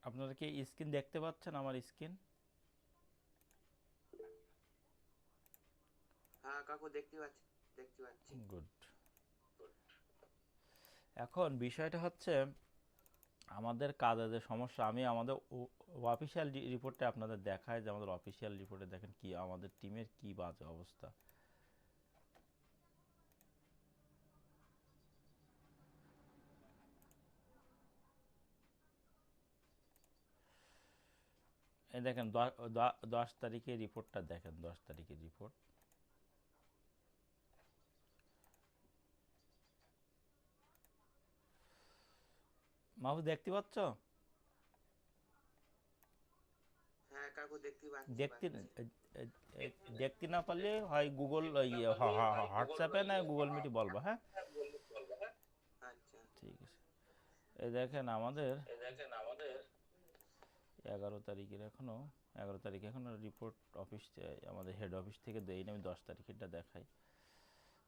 আপনারা কি স্ক্রিন দেখতে পাচ্ছেন আমার স্ক্রিন? হ্যাঁ কাকু দেখতে পাচ্ছি। গুড। এখন বিষয়টা হচ্ছে আমাদের কাজে যে সমস্যা, আমি আমাদের অফিসিয়াল রিপোর্টে আপনাদের দেখাই যে আমাদের অফিসিয়াল রিপোর্টে দেখেন কি আমাদের টিমের কি বাজে অবস্থা। এই দেখেন 10 তারিখের রিপোর্টটা দেখেন, 10 তারিখের রিপোর্ট। মাহবুব দেখতে পাচ্ছ? হ্যাঁ কাকু দেখতে পাচ্ছি দেখতে পাচ্ছি এ- দেখতে না পারলে হয় গুগল হোয়াটসঅ্যাপে না গুগল মিটে বলবো, হ্যাঁ? আচ্ছা। ঠিক আছে। এই দেখেন আমাদের 11 তারিখের এখনও, 11 তারিখে এখনও রিপোর্ট অফিস আমাদের হেড অফিস থেকে দেয়নি। আমি 10 তারিখেরটা দেখাই।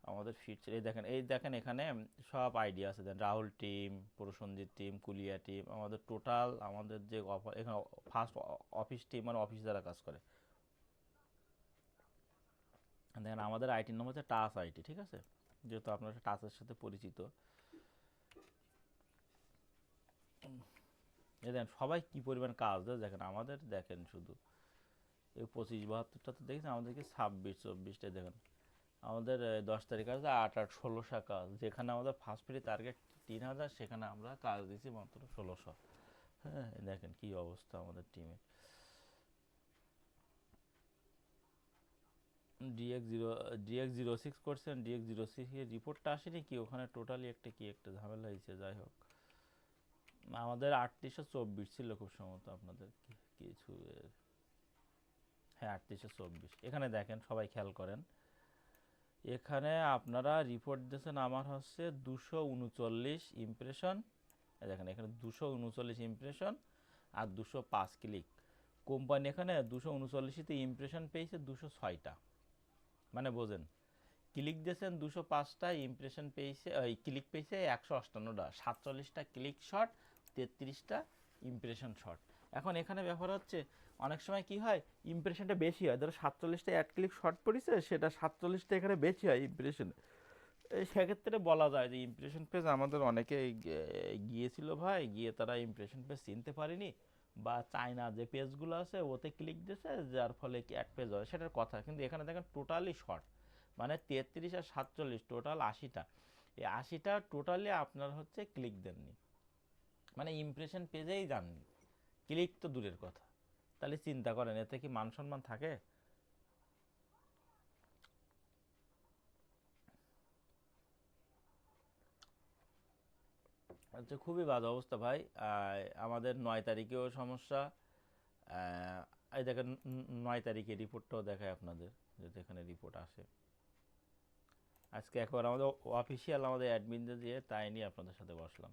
আমাদের ফিট এই দেখেন এখানে সব আইডিয়া আছে। Then Rahul team, Prasenjit team, Kulia team, আমাদের টোটাল আমাদের যে এখানে ফার্স্ট অফিস টিম মানে অফিস যারা কাজ করে। দেখেন আমাদের আইটির নাম হচ্ছে টাচ আইটি, ঠিক আছে? যেহেতু আপনারা টাচের সাথে পরিচিত। এই দেখেন সবাই কি পরিমাণ কাজ দেয় দেখেন আমাদের। দেখেন শুধু এই 25-72টা তো দেখছেন, আমাদেরকে 26-24টা দেখেন আমাদের 10 তারিখ আছে 8-8-1600 কাজ। যেখানে আমাদের ফার্স্ট ফ্রি টার্গেট 3000, সেখানে আমরা কাজ দিয়েছি মাত্র 1600। হ্যাঁ, দেখেন কি অবস্থা আমাদের টিমে। DX06 করছেন, DX06 এর রিপোর্টটা আসেনি কি ওখানে? টোটালি একটা কি একটা ঝামেলা হয়েছে, যাই হোক। আমাদের 3824 ছিল খুব সম্ভবত, আপনাদের কিছু হ্যাঁ 3824। এখানে দেখেন সবাই খেয়াল করেন, এখানে আপনারা রিপোর্ট দিয়েছেন আমার হচ্ছে 239 ইমপ্রেশন। দেখেন এখানে 239 ইমপ্রেশন আর 205 ক্লিক। কোম্পানি এখানে 239তে ইমপ্রেশন পেয়েছে 206টা। মানে বোঝেন, ক্লিক দিয়েছেন 205টা, ইমপ্রেশন পেয়েছে ক্লিক পেয়েছে 158টা, 47টা ক্লিক শট, 33টা ইমপ্রেশন শট। এখন এখানে ব্যাপার হচ্ছে অনেক সময় কি হয়, ইমপ্রেশনটা বেশি হয়। ধরো 47টা অ্যাড ক্লিক শট পড়েছে, সেটা 47টা এখানে বেশি হয় ইমপ্রেশন। সেক্ষেত্রে বলা যায় যে ইমপ্রেশন পেজ আমাদের অনেকে গিয়েছিল ভাই, গিয়ে তারা ইমপ্রেশন পেজ চিনতে পারেনি, বা চায়না যে পেজগুলো আছে ওতে ক্লিক দিয়েছে, যার ফলে কি অ্যাড পেজ হয় সেটার কথা। কিন্তু এখানে দেখেন টোটালি শর্ট, মানে 33 আর 47 টোটাল 80টা। এই 80টা টোটালি আপনার হচ্ছে ক্লিক দেননি, মানে ইমপ্রেশন পেজেই যাননি, ক্লিক তো দূরের কথা। তাহলে চিন্তা করেন এতে কি মান সম্মান থাকে? আচ্ছা, খুবই বাজে অবস্থা ভাই। আমাদের 9 তারিখেও সমস্যা। এই দেখেন 9 তারিখে রিপোর্টটাও দেখায় আপনাদের, যাতে এখানে রিপোর্ট আসে। আজকে একবার আমাদের অফিসিয়াল আমাদের অ্যাডমিনদের দিয়ে তাই নিয়ে আপনাদের সাথে বসলাম।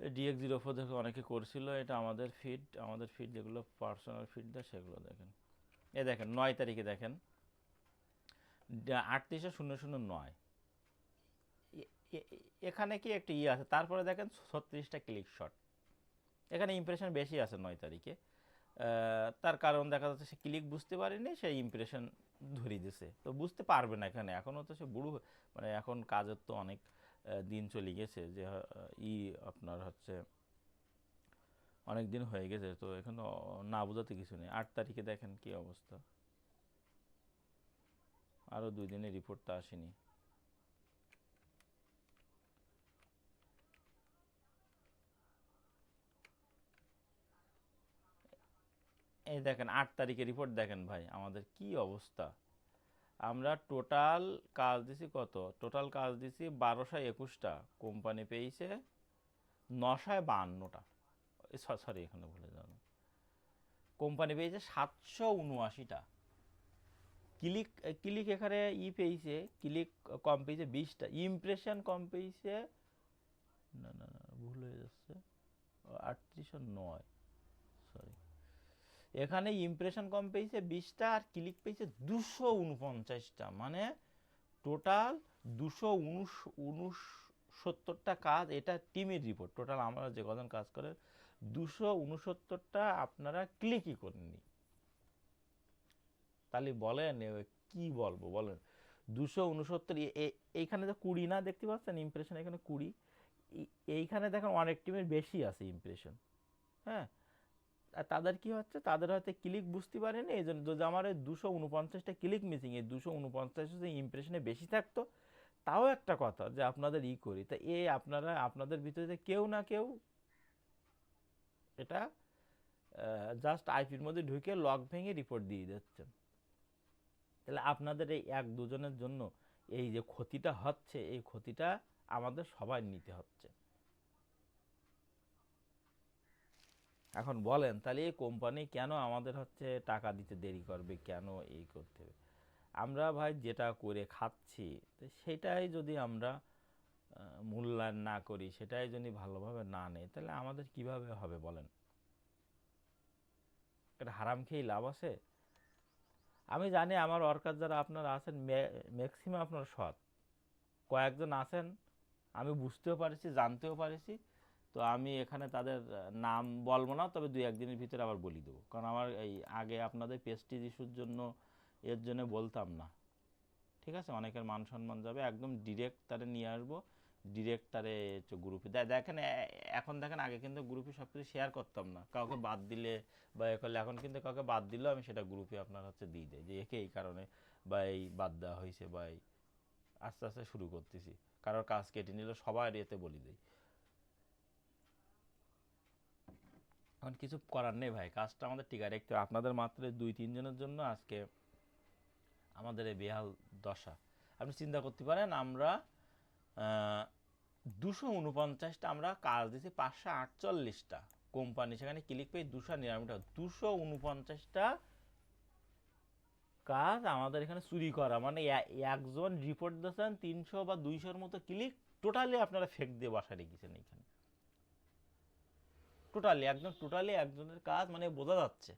DX04 দেখে অনেকে করছিল, এটা আমাদের ফিড যেগুলো পার্সোনাল ফিড দেয় সেগুলো দেখেন। এ দেখেন 9 তারিখে দেখেন 38,009। এখানে কি একটা ইয়ে আছে, তারপরে দেখেন 36টা ক্লিক শট। এখানে ইমপ্রেশন বেশি আছে 9 তারিখে। তার কারণ দেখা যাচ্ছে সে ক্লিক বুঝতে পারেনি, সে ইমপ্রেশন ধরিয়ে দিছে। তো বুঝতে পারবে না এখানে, এখনও তো সে বুড়ো, মানে এখন কাজের তো অনেক দিন চলে গেছে, যে আপনার হচ্ছে অনেক দিন হয়ে গেছে, তো এখন না বোঝাতে কিছু নেই। 8 তারিখে দেখেন কি অবস্থা, আরও 2 দিনের রিপোর্টটা আসেনি। এই দেখেন 8 তারিখে রিপোর্ট দেখেন ভাই আমাদের কি অবস্থা। আমরা টোটাল কাজ দিছি কত? টোটাল কাজ দিছি 1221টা, কোম্পানি পেয়েছে 952টা। সরি এখানে ভুলে যান, কোম্পানি পেয়েছে 779টা। ক্লিক ক্লিক এখানে পেয়েছে, ক্লিক কম পেয়েছে 20টা, ইমপ্রেশন কম পেয়েছে, না না না ভুল হয়ে যাচ্ছে, 3809, সরি। এখানে ইমপ্রেশন কম পেয়েছে 20টা আর ক্লিক পেয়েছে 249টা, মানে টোটাল 259 269টা কাজ, এটা টিমের রিপোর্ট। টোটাল আমরা যে কজন কাজ করে 269টা আপনারা ক্লিকই করেননি। তাহলে বলেন কি বলবো বলেন? 269, এইখানে যে 20 না দেখতে পাচ্ছেন ইমপ্রেশন, এখানে 20, এইখানে দেখেন অনেক টিমের বেশি আছে ইমপ্রেশন। হ্যাঁ, আর তাদের কি হচ্ছে, তাদের হয়তো ক্লিক বুঝতে পারেনি, এই জন্য যদি আমার এই 249টা ক্লিক মিসিং, এই 249 যদি ইমপ্রেশনে বেশি থাকতো তাও একটা কথা যে আপনাদের করি, তা আপনারা আপনাদের ভিতরে কেউ না কেউ এটা জাস্ট আইপির মধ্যে ঢুকে লক ভেঙে রিপোর্ট দিয়ে দিচ্ছেন। তাহলে আপনাদের এই এক দুজনের জন্য এই যে ক্ষতিটা হচ্ছে, এই ক্ষতিটা আমাদের সবাই নিতে হচ্ছে। এখন বলেন তাহলে এই কোম্পানি কেন আমাদের হচ্ছে টাকা দিতে দেরি করবে, কেন এই করতে হবে? আমরা ভাই যেটা করে খাচ্ছি তো সেটাই যদি আমরা মূল্যায়ন না করি, সেটাই যদি ভালোভাবে না নেই, তাহলে আমাদের কিভাবে হবে বলেন? এটা হারাম খেয়েই লাভ আছে? আমি জানি আমার ওয়ার্কার যারা আপনারা আছেন ম্যাক্সিমাম আপনারা সৎ, কয়েকজন আছেন আমি বুঝতেও পারছি, জানতেও পারছি। তো আমি এখানে তাদের নাম বলবো না, তবে 2-1 দিনের ভিতরে আবার বলি দেবো, কারণ আমার এই আগে আপনাদের পেস্টিজ ইস্যুর জন্য এর জন্য বলতাম না। ঠিক আছে, অনেকের মান সম্মান যাবে, একদম ডিরেক্ট তারে নিয়ে আসবো, ডিরেক্ট তারে গ্রুপে দেখেন। এখন দেখেন, আগে কিন্তু গ্রুপে সব কিছু শেয়ার করতাম না, কাউকে বাদ দিলে বা এ করলে। এখন কিন্তু কাউকে বাদ দিলেও আমি সেটা গ্রুপে আপনার হচ্ছে দিয়ে দেয় যে একে এই কারণে বা এই বাদ দেওয়া হয়েছে, বা এই আস্তে আস্তে শুরু করতেছি, কারোর কাজ কেটে নিলে সবার এতে বলি দেয়। এখন কিছু করার নেই ভাই, কাজটা আমাদের টিকা রাখতে হবে। আপনাদের মাত্র 2-3 জনের জন্য আজকে আমাদের এই বেহাল দশা। আপনি চিন্তা করতে পারেন, আমরা 249টা আমরা কাজ দিয়েছি, 548টা কোম্পানি সেখানে ক্লিক পেয়ে 299টা, 249টা কাজ আমাদের এখানে চুরি করা। মানে একজন রিপোর্ট দিয়েছেন 300 বা 200-র মতো ক্লিক, টোটালি আপনারা ফেক দিয়ে বাসা রেখেছেন এখানে। টোটালি একজনের কাজ, মানে বোঝা যাচ্ছে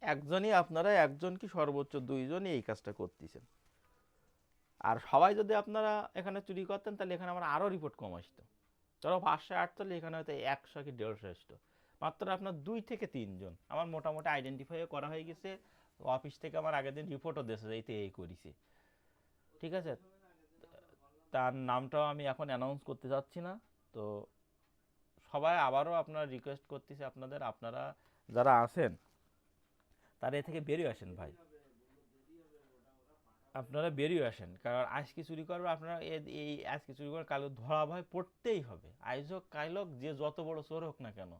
একজনই, আপনারা একজন কি সর্বোচ্চ 2জনই এই কাজটা করতেছেন। আর সবাই যদি আপনারা এখানে চুরি করতেন তাহলে এখানে আমার আরও রিপোর্ট কম আসতো। ধরো 548, এখানে হয়তো 100 কি 150 আসতো। মাত্র আপনার 2 থেকে 3 জন আমার মোটামুটি আইডেন্টিফাই করা হয়ে গেছে। অফিস থেকে আমার আগের দিন রিপোর্টও দিয়েছে যে এইতে এই করেছি। ঠিক আছে, তার নামটাও আমি এখন অ্যানাউন্স করতে যাচ্ছি না। তো সবাই আবারও আপনারা রিকোয়েস্ট করতেছি, আপনারা যারা আছেন তারা এ থেকে বেরিয়ে আসেন ভাই, আপনারা বেরিয়ে আসেন। কারণ আজকে চুরি করবে আপনারা, এই আজকে চুরি করে কাল ধরা ভয় পড়তেই হবে। আইজ হোক কাল হোক, যে যত বড় চোর হোক না কেন।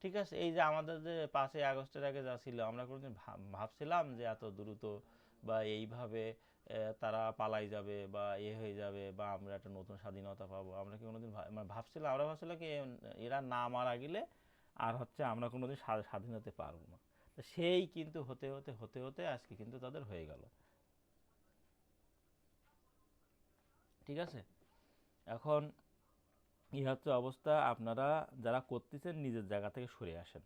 ঠিক আছে, এই যে আমাদের যে 5ই আগস্টের আগে যা ছিল, আমরা কোনোদিন ভাবছিলাম যে এত দ্রুত বা এইভাবে তারা পালাই যাবে বা হয়ে যাবে, বা আমরা একটা নতুন স্বাধীনতা পাবো? আমরা কি কোনোদিন মানে ভাবছিলাম? আমরা ভাবছিলাম কি এরা না মারা গেলে আর হচ্ছে আমরা কোনোদিন স্বাধীন হতে পারবো না। তো সেই কিন্তু হতে হতে হতে হতে আজকে কিন্তু তাদের হয়ে গেল। ঠিক আছে, এখন হচ্ছে অবস্থা। আপনারা যারা করতেছেন নিজের জায়গা থেকে সরে আসেন।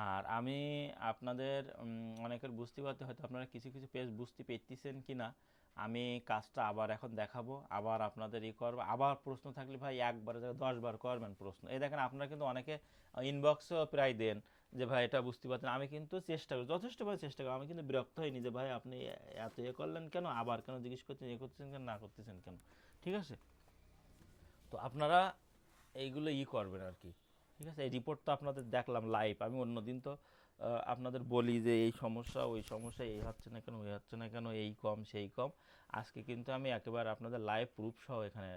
আর আমি আপনাদের অনেকের বুঝতে পারতে, হয়তো আপনারা কিছু কিছু পেজ বুঝতে পেরেছেন কি না, আমি কাজটা আবার এখন দেখাবো, আবার আপনাদের করবো। আবার প্রশ্ন থাকলে ভাই একবার 10বার করবেন প্রশ্ন। এই দেখেন, আপনারা কিন্তু অনেকে ইনবক্সেও প্রায় দেন যে ভাই এটা বুঝতে পারছেন। আমি কিন্তু চেষ্টা করি, যথেষ্টভাবে চেষ্টা করি। আমি কিন্তু বিরক্ত হইনি যে ভাই আপনি এত করলেন কেন, আবার কেন জিজ্ঞেস করছেন, করতেছেন কেন, না করতেছেন কেন। ঠিক আছে, তো আপনারা এইগুলো করবেন আর কি। ঠিক আছে, এই রিপোর্ট তো আপনাদের দেখলাম লাইভ। আমি অন্যদিন তো আপনাদের বলি যে এই সমস্যা ওই সমস্যা, এই হচ্ছে না কেন ওই হচ্ছে না কেন, এই কম সেই কম। আজকে কিন্তু আমি একেবারে আপনাদের লাইভ প্রুফ সহ এখানে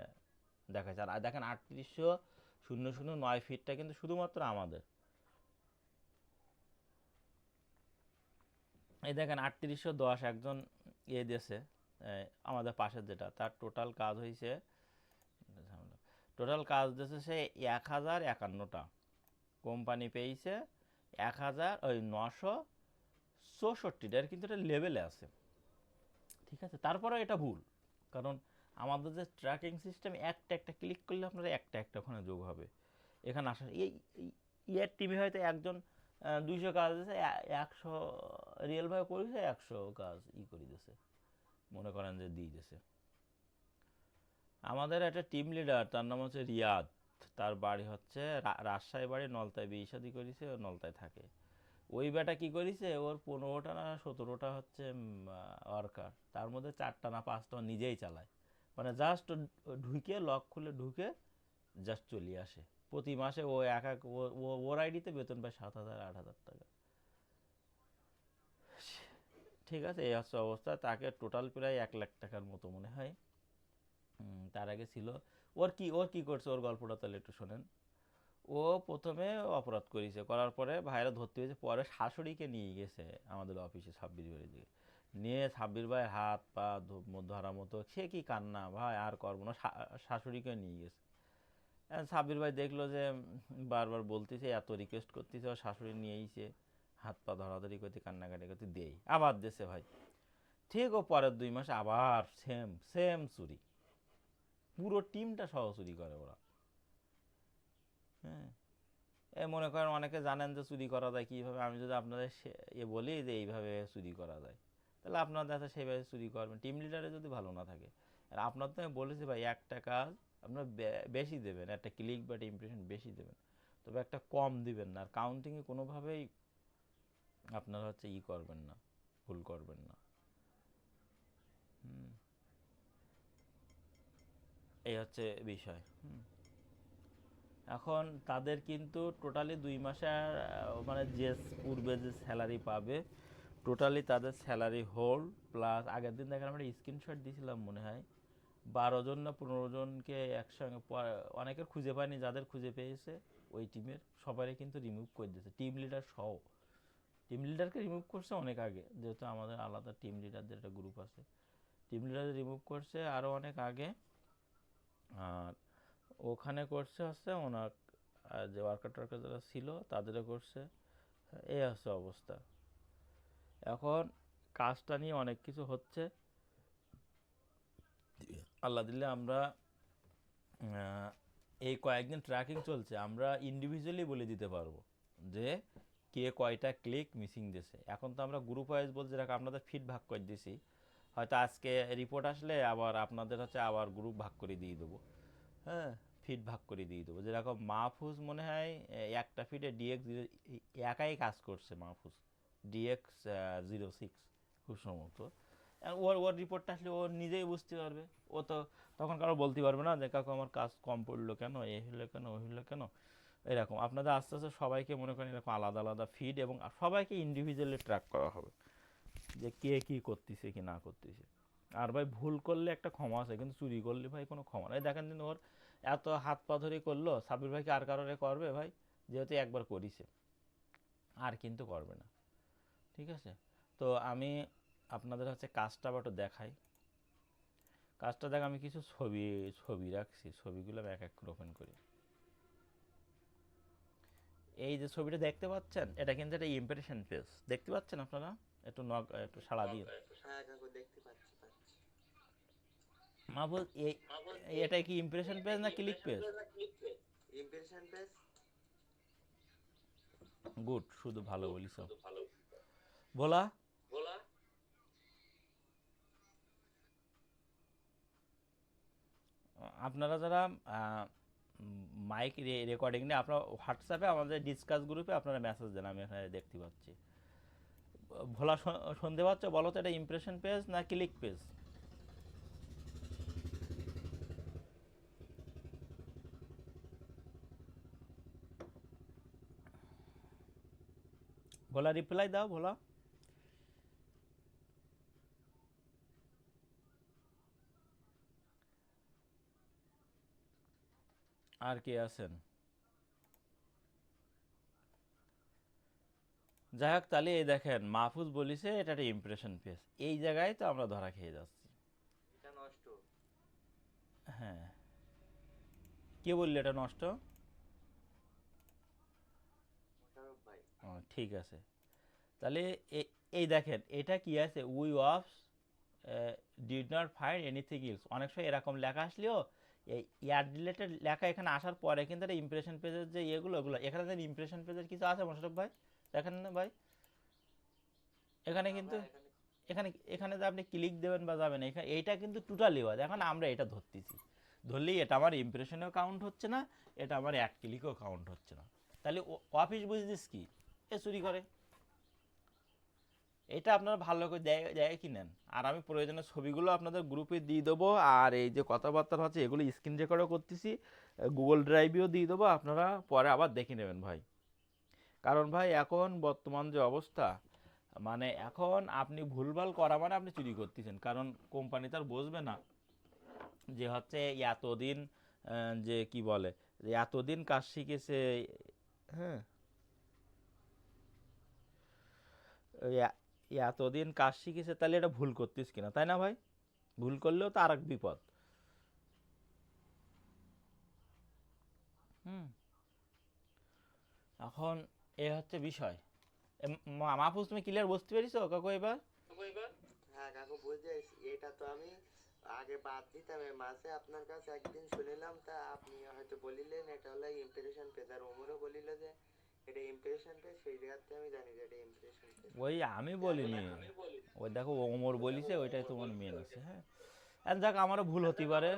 দেখাচ্ছি। আর দেখেন 3800,009 ফিটটা কিন্তু শুধুমাত্র আমাদের। এই দেখেন 3810 একজন দিয়েছে, আমাদের পাশের যেটা, তার টোটাল কাজ হয়েছে, টোটাল কাজ দিয়েছে সে 1051টা। কোম্পানি পেয়েছে 964টা, কিন্তু এটা লেভেলে আছে। ঠিক আছে, তারপরে এটা ভুল, কারণ আমাদের যে ট্র্যাকিং সিস্টেম, একটা একটা ক্লিক করলে আপনারা একটা একটা ওখানে যোগ হবে। এখানে আসা এই ইয়ার টিমে হয়তো একজন 200 কাজ দিয়েছে, 100 রিয়েলভাবে করেছে, 100 কাজ করে দিয়েছে, মনে করেন যে দিয়ে দিয়েছে। আমাদের একটা টিম লিডার, তার নাম হচ্ছে রিয়াদ। তার বাড়ি হচ্ছে রাজশাহী, বাড়ি নলতায়, বিয়ে শাদী করেছে, ও নলতায় থাকে। ওই বেটা কি করেছে, ওর 15টা না 17টা হচ্ছে ওয়ার্কার, তার মধ্যে 4টা না 5টা নিজেই চালায়। মানে জাস্ট ঢুকে লক খুলে ঢুকে জাস্ট চলে আসে। প্রতি মাসে ও এক এক ওর আইডিতে বেতন পায় 7,000 8,000 টাকা। ঠিক আছে, এই হচ্ছে অবস্থা। তাকে টোটাল প্রায় 1 লাখ টাকার মতো মনে হয়। তার আগে ছিল। ওর কি করছে, ওর গল্পটা তাহলে একটু শোনেন। ও প্রথমে অপরাধ করেছে, করার পরে ভাইরা ধরতে হয়েছে, পরে শাশুড়িকে নিয়ে গেছে আমাদের অফিসে, সাব্বির ভাইয়ের দিকে নিয়ে। সাব্বির ভাই হাত পা ধরার মতো, সে কি কান্না, ভাই আর করবো না, শাশুড়িকে নিয়ে গেছে। সাব্বির ভাই দেখলো যে বারবার বলতেছে, এত রিকোয়েস্ট করতেছে, ওর শাশুড়ি নিয়েইছে, হাত পা ধরাধরি করতে কান্নাকাটি করতে, দেই আবার দেশে ভাই। ঠিক ও পরের 2 মাসে আবার সেম সেম চুরি, পুরো টিমটা সহ চুরি করে ওরা। হ্যাঁ, এ মনে করেন অনেকে জানেন যে চুরি করা যায় কীভাবে। আমি যদি আপনাদের বলি যে এইভাবে চুরি করা যায়, তাহলে আপনাদের কাছে সেইভাবে চুরি করবেন, টিম লিডারে যদি ভালো না থাকে। আর আপনার তো আমি বলেছি ভাই, একটা কাজ আপনার বেশি দেবেন, একটা ক্লিক বা ইমপ্রেশন বেশি দেবেন, তবে একটা কম দিবেন না। আর কাউন্টিংয়ে কোনোভাবেই আপনারা হচ্ছে করবেন না, ভুল করবেন না। হুম, এই হচ্ছে বিষয়। এখন তাদের কিন্তু টোটালি 2 মাসে মানে যে পূর্বে যে স্যালারি পাবে, টোটালি তাদের স্যালারি হোল্ড প্লাস, আগের দিন দেখেন আমরা স্ক্রিনশট দিয়েছিলাম মনে হয়, 12 জন না 15জনকে একসঙ্গে, অনেকের খুঁজে পায়নি, যাদের খুঁজে পেয়েছে ওই টিমের সবারই কিন্তু রিমুভ করে দিয়েছে, টিম লিডার সহ। টিম লিডারকে রিমুভ করছে অনেক আগে, যেহেতু আমাদের আলাদা টিম লিডারদের একটা গ্রুপ আছে, টিম লিডার রিমুভ করছে আরও অনেক আগে। আর ওখানে করছে হচ্ছে ওনার যে ওয়ার্কার টার্কার যারা ছিল তাদেরও করছে। এই হচ্ছে অবস্থা। এখন কাজটা নিয়ে অনেক কিছু হচ্ছে, আল্লাহ দিলে আমরা এই কয়েকদিন ট্র্যাকিং চলছে, আমরা ইন্ডিভিজুয়ালি বলে দিতে পারবো যে কে কয়টা ক্লিক মিসিং দিয়েছে। এখন তো আমরা গ্রুপ ওয়াইজ বলছি, রাখ আপনাদের ফিড ভাগ করে দিয়েছি, হয়তো আজকে রিপোর্ট আসলে আবার আপনাদের হচ্ছে আবার গ্রুপ ভাগ করে দিয়ে দেবো। হ্যাঁ, ফিড ভাগ করে দিয়ে দেবো। যেরকম মাহফুজ মনে হয় একটা ফিডে ডিএক্স একাই কাজ করছে, মাহফুজ DX06 খুব সম্ভবত। ওর ওর রিপোর্টটা আসলে ও নিজেই বুঝতে পারবে। ও তো তখন কারো বলতে পারবে না যে কাকু আমার কাজ কম পড়লো কেন, এ হলো কেন, ওই হলো কেন। এরকম আপনাদের আস্তে আস্তে সবাইকে মনে করেন এরকম আলাদা আলাদা ফিড, এবং সবাইকে ইন্ডিভিজুয়ালি ট্র্যাক করা হবে যে কে কী করতেছে কি না করতেছে। আর ভাই ভুল করলে একটা ক্ষমা আছে, কিন্তু চুরি করলে ভাই কোনো ক্ষমা নেই। দেখেন দিন ওর এত হাত পা ধরে করলো, সাবির ভাইকে আর কারণে করবে ভাই, যেহেতু একবার করিছে, আর কিন্তু করবে না। ঠিক আছে, তো আমি আপনাদের হচ্ছে কাজটা আবার একটু দেখাই। কাজটা দেখ, আমি কিছু ছবি ছবি রাখছি, ছবিগুলো আমি এক এক করে ওপেন করি। এই যে ছবিটা দেখতে পাচ্ছেন, এটা কিন্তু একটা ইমপ্রেশন পেজ, দেখতে পাচ্ছেন আপনারা? একটু একটু সাড়া দিয়ে। হ্যাঁ কাকু দেখতে পাচ্ছি পাচ্ছি। মাহবুব, এটা কি ইমপ্রেশন পেজ না click page? Impression page. Good, শুধু ভালো বলিস ভোলা। আপনারা যারা মাইক রেকর্ডিং নিয়ে আপনারা হোয়াটসঅ্যাপে আমাদের ডিসকাস গ্রুপে আপনারা মেসেজ দেন, আমি এখানে দেখতে পাচ্ছি। ভোলা শুনতে পাচ্ছ? বলো তো, এটা ইমপ্রেশন পেজ না ক্লিক পেজ? ভোলা রিপ্লাই দাও, ভোলা। আর কে আছেন? যাই হোক, তাহলে এই দেখেন মাহফুজ বলিছে এটা একটা ইমপ্রেশন পেজ, এই জায়গায় তো আমরা ধরা খেয়ে যাচ্ছি। এটা নষ্ট। হ্যাঁ, কে বললি এটা নষ্ট? মোশারফ ভাই। ঠিক আছে, তাহলে এই দেখেন এটা কি আছে, we of did not find anything else. অনেক সময় এরকম লেখা আসলেও এই ইয়ার রিলেটেড লেখা এখানে আসার পরে কিন্তু একটা ইমপ্রেশন পেজের যে এগুলো ওগুলো, এখানে যেন ইমপ্রেশন পেজের কিছু আছে মোশারফ ভাই, দেখেন না ভাই? এখানে না কিন্তু ভাই এখানে। এখানে এখানে যে আপনি ক্লিক দেবেন বা যাবেন, এখানে এইটা কিন্তু টোটালি ওয়াজ, এখন আমরা এটা ধরতেছি। ধরলেই এটা আমার ইমপ্রেশনেও কাউন্ট হচ্ছে না, এটা আমার অ্যাড ক্লিকেও কাউন্ট হচ্ছে না। তাহলে অফিস বিজনেস কি? এ চুরি করে। এটা আপনারা ভালো করে জায়গায় কিনেন। আর আমি প্রয়োজনে ছবিগুলো আপনাদের গ্রুপে দিয়ে দেবো, আর এই যে কথাবার্তা হচ্ছে এগুলো স্ক্রিন রেকর্ডও করতেছি, গুগল ড্রাইভেও দিয়ে দেবো, আপনারা পরে আবার দেখে নেবেন ভাই। কারণ ভাই এখন বর্তমান যে অবস্থা, মানে এখন আপনি ভুলভাল করা মানে আপনি চুরি করতেছেন, কারণ কোম্পানি তার বুঝবে না যে হচ্ছে এতদিন যে কি বলে যে এতদিন কাজ শিখেছে। হ্যাঁ, ওই এতদিন কাজ শিখেছে, তাহলে এটা ভুল করতিস কিনা, তাই না ভাই? ভুল করলেও তো আর এক বিপদ। হুম, এখন এ হচ্ছে বিষয়। মাহফুজ তুমি ক্লিয়ার বুঝতে পেরেছো কাকু এবার? হ্যাঁ কাকু বুঝতে পেরেছি। এটা তো আমি আগে বাদ দিতাম, এর মাঝে আপনার কাছে একদিন শুনিলাম, তা আপনি হয়তো বলিলেন এটা হলো ইমপ্রেশন পেজ, আর ওমরও বলিল যে এটা ইমপ্রেশন পেজ, সেই জায়গাতে আমি জানি যে এটা ইমপ্রেশন পেজ। ওই আমি বলিনি, ওই দেখো ওমর বলিছে, ওইটাই তোমার মেন আছে। হ্যাঁ, আর দেখ আমারও ভুল হতে পারে,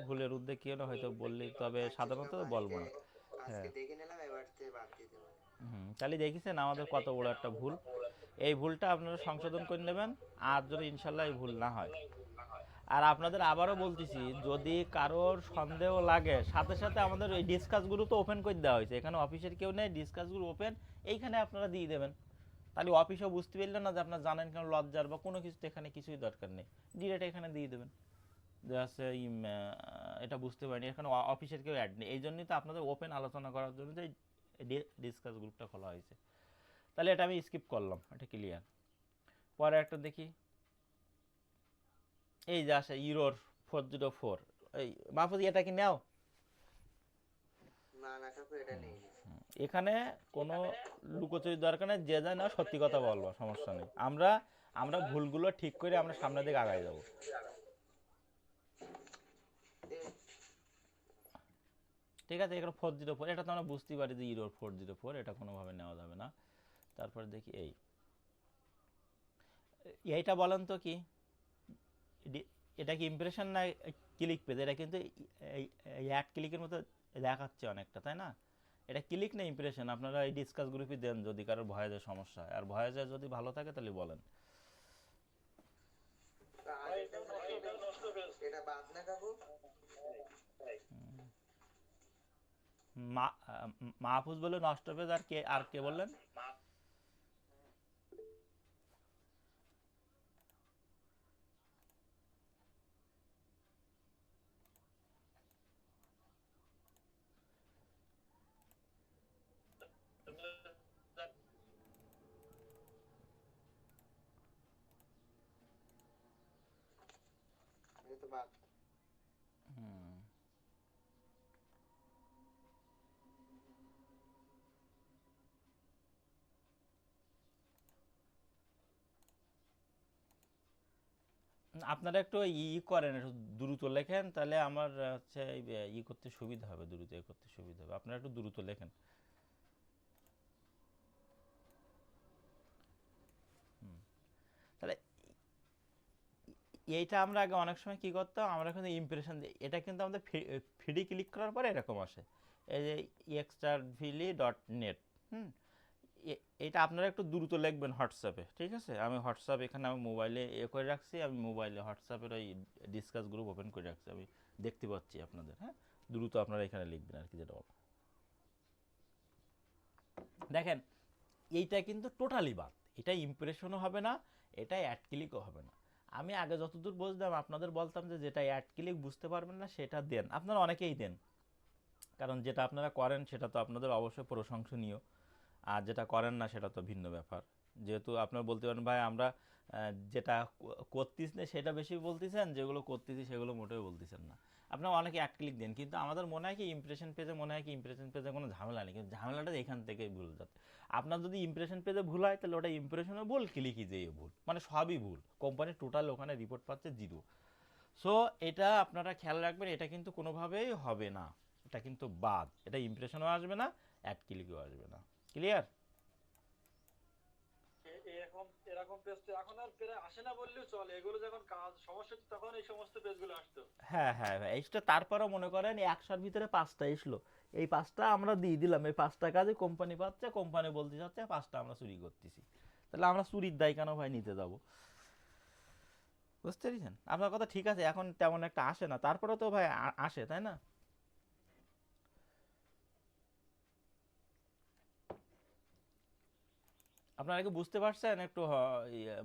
ভুলের উদ্যোগ কি হলো হয়তো বললি, তবে আচ্ছা সাধারণত সব বলবো আজকে না। আজকে হ্যাঁ, দেখে নিলাম, এবার থেকে বাদ দিতে পারি। তাহলে দেখেছেন আমাদের কত বড় একটা ভুল। এই ভুলটা আপনারা সংশোধন করে নেবেন, আর যদি ইনশাল্লাহ এই ভুল না হয়। আর আপনাদের আবারও বলতেছি, যদি কারোর সন্দেহ লাগে, সাথে সাথে আমাদের এই ডিসকাস গ্রুপ তো ওপেন করে দেওয়া হয়েছে, এখানে অফিসের কেউ নেই, ডিসকাস গ্রুপ ওপেন, এইখানে আপনারা দিয়ে দেবেন। তাহলে অফিসও বুঝতে পারলেন না যে আপনার জানেন কেন লজ্জার বা কোনো কিছু, এখানে কিছুই দরকার নেই, ডিরেক্ট এখানে দিয়ে দেবেন যে আছে এটা বুঝতে পারিনি, এখানে অফিসের কেউ অ্যাড নেই। এই জন্যই তো আপনাদের ওপেন আলোচনা করার জন্য যে ডিসকাস গ্রুপটা খোলা হয়েছে। তাহলে এটা আমি স্কিপ করলাম, এটা ক্লিয়ার। পরে একটা দেখি, এই যে আসে ইউরোর 404, এই মাহফুজ এটা কি নাও? না না কাকু এটা নেই। এখানে কোনো লুকোচুরির দরকার নেই, যে যায় না সত্যি কথা বলবো, সমস্যা নেই। আমরা আমরা ভুলগুলো ঠিক করে আমরা সামনের দিকে আগাই যাবো। ঠিক আছে, এখানে 404, এটা তো আমরা বুঝতেই পারি যে ইউরোর 404, এটা কোনোভাবে নেওয়া যাবে না। তারপর দেখি এইটা বলেন তো কি, এটা কি ইমপ্রেশন না ক্লিক পেজ? এটা কিন্তু এই অ্যাড ক্লিকের মতো দেখাচ্ছে অনেকটা, তাই না? এটা ক্লিক না ইমপ্রেশন? আপনারা এই ডিসকাস গ্রুপে দেন যদি কারোর ভয়েসের সমস্যা হয়, আর ভয়েসে যদি ভালো থাকে তাহলে বলেন। এটা বাদ না কাকু। মাহফুজ বলে নষ্ট পেজ, আর কে বললেন? এটা তো বাদ। হুম, আপনারা একটু করেন, একটু দ্রুত লেখেন, তাহলে আমার হচ্ছে করতে সুবিধা হবে, দ্রুত করতে সুবিধা হবে, আপনারা একটু দ্রুত লেখেন। তাহলে এইটা আমরা আগে অনেক সময় কি করতাম, আমরা কিন্তু ইমপ্রেশন দিই, এটা কিন্তু আমাদের ফিডি ক্লিক করার পরে এরকম আসে, এই যে extravili.net। হুম, এটা আপনারা একটু দ্রুত লিখবেন হোয়াটসঅ্যাপে, ঠিক আছে? আমি হোয়াটসঅ্যাপ এখানে আমি মোবাইলে করে রাখছি, আমি মোবাইলে হোয়াটসঅ্যাপের ওই ডিসকাস গ্রুপ ওপেন করে রাখছি, আমি দেখতে পাচ্ছি আপনাদের। হ্যাঁ, দ্রুত আপনারা এখানে লিখবেন আর কি, যেটা বলো। দেখেন, এইটা কিন্তু টোটালি বাদ, এটা ইমপ্রেশনও হবে না, এটা অ্যাড ক্লিকও হবে না। আমি আগে যতদূর বুঝতাম আপনাদের বলতাম যে যেটা অ্যাড ক্লিক বুঝতে পারবেন না সেটা দেন, আপনারা অনেকেই দেন, কারণ যেটা আপনারা করেন সেটা তো আপনাদের অবশ্যই প্রশংসনীয়, আর যেটা করেন না সেটা তো ভিন্ন ব্যাপার। যেহেতু আপনারা বলতে পারেন ভাই আমরা যেটা করতিস না সেটা বেশি বলতেছেন, যেগুলো করতেছি সেগুলো মোটেও বলতেছেন না। আপনারা অনেকে এক ক্লিক দেন, কিন্তু আমাদের মনে হয় কি ইমপ্রেশন পেজে, মনে হয় কি ইমপ্রেশন পেজে কোনো ঝামেলা নেই, কিন্তু ঝামেলাটা এখান থেকেই ভুল যাচ্ছে। আপনার যদি ইমপ্রেশন পেজে ভুল হয়, তাহলে ওটা ইমপ্রেশনও ভুল, ক্লিকই যেয়ে ভুল, মানে সবই ভুল, কোম্পানির টোটাল ওখানে রিপোর্ট পাচ্ছে জিরো। সো এটা আপনারা খেয়াল রাখবেন, এটা কিন্তু কোনোভাবেই হবে না, এটা কিন্তু বাদ, এটা ইমপ্রেশনও আসবে না, অ্যাড ক্লিকও আসবে না। ক্লিয়ার? এরকম এরকম পেজ তো এখন আর প্রায় আসে না বললেও চলে, এগুলো যখন কাজ সমস্যা হতো তখন এই সমস্ত পেজগুলো আসতো। হ্যাঁ হ্যাঁ ভাই, এইটা তারপরেও মনে করেন 100-র ভিতরে 5টা এসলো, এই 5টা আমরা দিয়ে দিলাম, এই 5টা কাজে কোম্পানি পাচ্ছে, কোম্পানি বলতে চাচ্ছে 5টা আমরা চুরি করতেছি, তাহলে আমরা চুরির দায় কেন ভাই নিতে যাব? বুঝতে পেরেছেন? আপনার কথা ঠিক আছে, এখন তেমন একটা আসে না, তারপরে তো ভাই আসে, তাই না? আপনারা কি বুঝতে পারছেন? একটু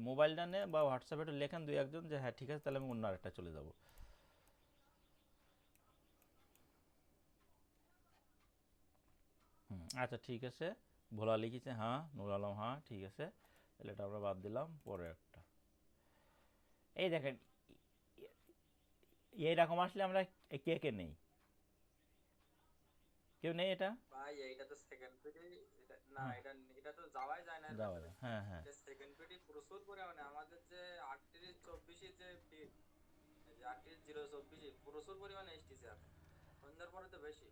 মোবাইলটা নে বা হোয়াটসঅ্যাপে একটু লেখেন দুই একজন যে হ্যাঁ ঠিক আছে, তাহলে আমি অন্য আরেকটা চলে যাব। আচ্ছা ঠিক আছে, ভোলা লিখেছে হ্যাঁ, নুর আলম হ্যাঁ, ঠিক আছে, তাহলে এটা আমরা বাদ দিলাম। পরে একটা, এই দেখেন, এইরকম আসলে আমরা কে কে নেই? কেউ নেই এটা? ভাই এইটা তো সেকেন্ড পেডে, এটা না, হ্যাঁ, এটা এটা তো যাওয়াই যায় না এর যাওয়া ভেতরে। যায়, হ্যাঁ হ্যাঁ। এটা সেকেন্ড পেডে প্রচুর পরিমাণে আমাদের যে 38-24 যে feed, এই যে 38-0-24 প্রচুর পরিমাণে এসটিছে এখন, সন্ধ্যার পরে তো বেশি।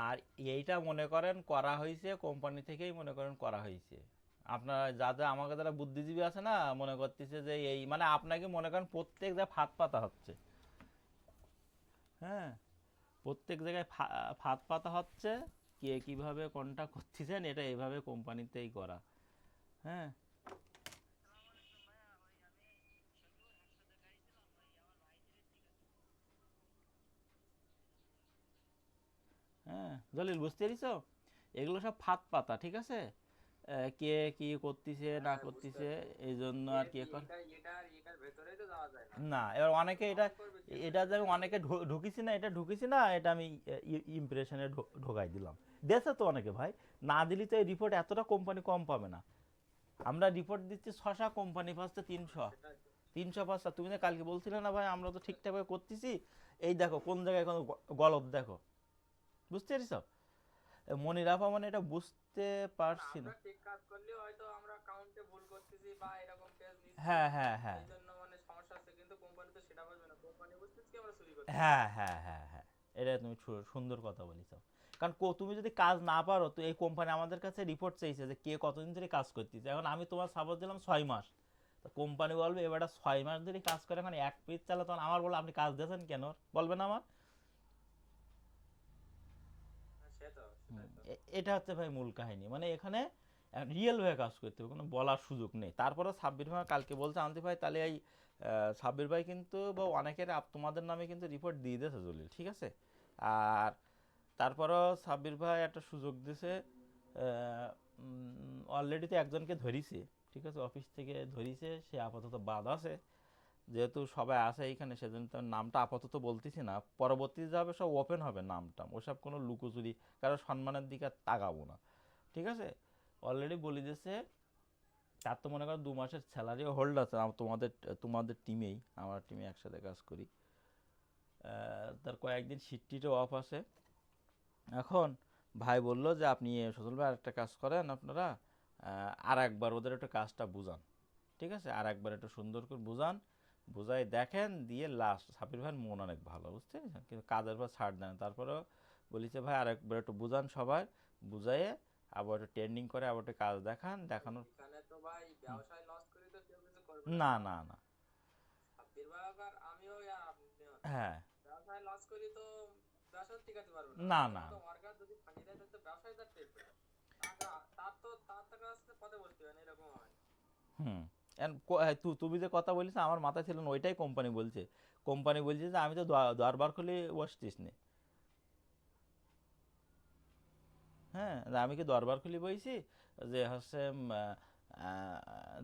আর এইটা মনে করেন করা হয়েছে কোম্পানি থেকেই, মনে করেন করা হয়েছে। আপনারা যাতে আমাকে যারা বুদ্ধিজীবী আছে না, মনে করতেছে যে এই মানে আপনাকে মনে করেন প্রত্যেক জায়গায় ফাঁদ পাতা হচ্ছে। হ্যাঁ, প্রত্যেক জায়গায় ফাঁদ পাতা হচ্ছে, কে কিভাবে কোনটা করতেছেন, এটা এইভাবে কোম্পানিতেই করা। হ্যাঁ হ্যাঁ, জলিল বুঝতে পেরেছো? এগুলো সব ফাঁদ পাতা, ঠিক আছে? কে কি করতেছে না হ্যাঁ বুঝতে করতেছে, পারছি। এই জন্য এর আর কি কর। এটার ভেতরেই তো যাওয়া যায় না। না, এবার অনেকে এটা, কাউন্ট করবে কি এটা এটার যে আমি ভেতরে? অনেকে ঢুকিছি না, এটা ঢুকিছি না, এটা আমি ইমপ্রেশনে ঢোকাই দিলাম। দেশে তো অনেকে ভাই, না দিলি তো এই রিপোর্ট এতটা কোম্পানি কম পাবে না। আমরা রিপোর্ট দিচ্ছি 600, কোম্পানি পাচ্ছে 300। সেটাই তো। 300 500, তুমি না কালকে বলছিলে না ভাই আমরা তো ঠিকঠাকভাবে করতেছি, এই দেখো কোন জায়গায় কোনো গলত দেখো। বুঝতে পেরেছ? মনির আপা মানে এটা বুঝতে এখন পারছি না। আমরা ঠিক কাজ করলেও হয়তো আমরা কাউন্টে ভুল করতেছি বা এরকম পেজ নিচ্ছি, হ্যাঁ হ্যাঁ হ্যাঁ এই জন্য মানে সমস্যা হচ্ছে, কিন্তু কোম্পানি তো সেটা বুঝবে না, কোম্পানি বুঝতেছে কি আমরা চুরি করতেছি। হ্যাঁ হ্যাঁ হ্যাঁ হ্যাঁ, এটা তুমি সুন্দর কথা বলেছ। কারণ তুমি যদি কাজ না পারো, তো এই কোম্পানি আমাদের কাছে রিপোর্ট চাইছে যে কে কতদিন ধরে কাজ করতেছে, এখন আমি তোমার সাপোজ দিলাম 6 মাস, তো কোম্পানি বলবে এবারটা 6 মাস ধরে কাজ করে, এখন এক পেজ চালা, তখন আমার বলো আপনি কাজ দিয়েছেন কেন, বলবে না আমার? হ্যাঁ, সে তো সেটাই তো। এটা হচ্ছে ভাই মূল কাহিনী, মানে এখানে রিয়েল ভাবে কাজ করতে হবে, কোনো বলার সুযোগ নেই। তারপরে সাব্বির ভাই কালকে বলছে আনতে ভাই, তাহলে এই সাব্বির ভাই কিন্তু বা অনেকের তোমাদের নামে কিন্তু রিপোর্ট দিয়ে দিয়েছে জলিল, ঠিক আছে? আর তারপরও সাব্বির ভাই একটা সুযোগ দিছে, অলরেডি তো একজনকে ধরিছে, ঠিক আছে, অফিস থেকে ধরিছে, সে আপাতত বাদ আছে, যেহেতু সবাই আছে এইখানে, সেজন্য তার নামটা আপাতত বলতেছি না, পরবর্তীতে যাবে সব ওপেন হবে নামটা, ওসব কোনো লুকোচুরি কারো সম্মানের দিকে আর তাকাবো না, ঠিক আছে? অলরেডি বলে দিয়েছে, তার তো মনে করো 2 মাসের স্যালারিও হোল্ড আছে তোমাদের তোমাদের টিমেই, আমার টিমে একসাথে কাজ করি। তার কয়েকদিন শিটটিরও অফ আছে। এখন ভাই বললো যে আপনি সজল ভাই আরেকটা কাজ করেন আপনারা, আর একবার ওদের একটু কাজটা বুঝান, ঠিক আছে, আর একবার একটু সুন্দর করে বুঝান, বুঝাই দেখেন, দিয়ে লাস্ট সাবির ভাইয়ের মন অনেক ভালো, বুঝতে পেরেছেন, কিন্তু কাজের পর ছাড় দেন, তারপরেও বলিছে ভাই আর একবার একটু বুঝান সবাই, বুঝাইয়ে আবার একটু ট্রেন্ডিং করে আবার একটু কাজ দেখান, দেখানোর। এখানে তো ভাই হুম, ব্যবসায় লস করে তো কেউ কিছু করবে না। না না না, সাব্বির ভাই আর আমিও আর আপনিও, হ্যাঁ, ব্যবসায় লস করি তো ব্যবসা টিকাতে পারবে না। না আমাদের না, মতো ওয়ার্কার যদি ফাঁকি দেয় তাহলে তো ব্যবসায় তার টেকবে না। তার কাছে পথে বসতে হবে না, এরকম হয়। হুম। তুমি যে কথা বলিস আমার মাথায় ছিল না, ওইটাই কোম্পানি বলছে। কোম্পানি বলছে যে আমি তো দরবার খুলে বসতিস নে। হ্যাঁ, যে আমি কি দরবার খুলি বইছি যে হচ্ছে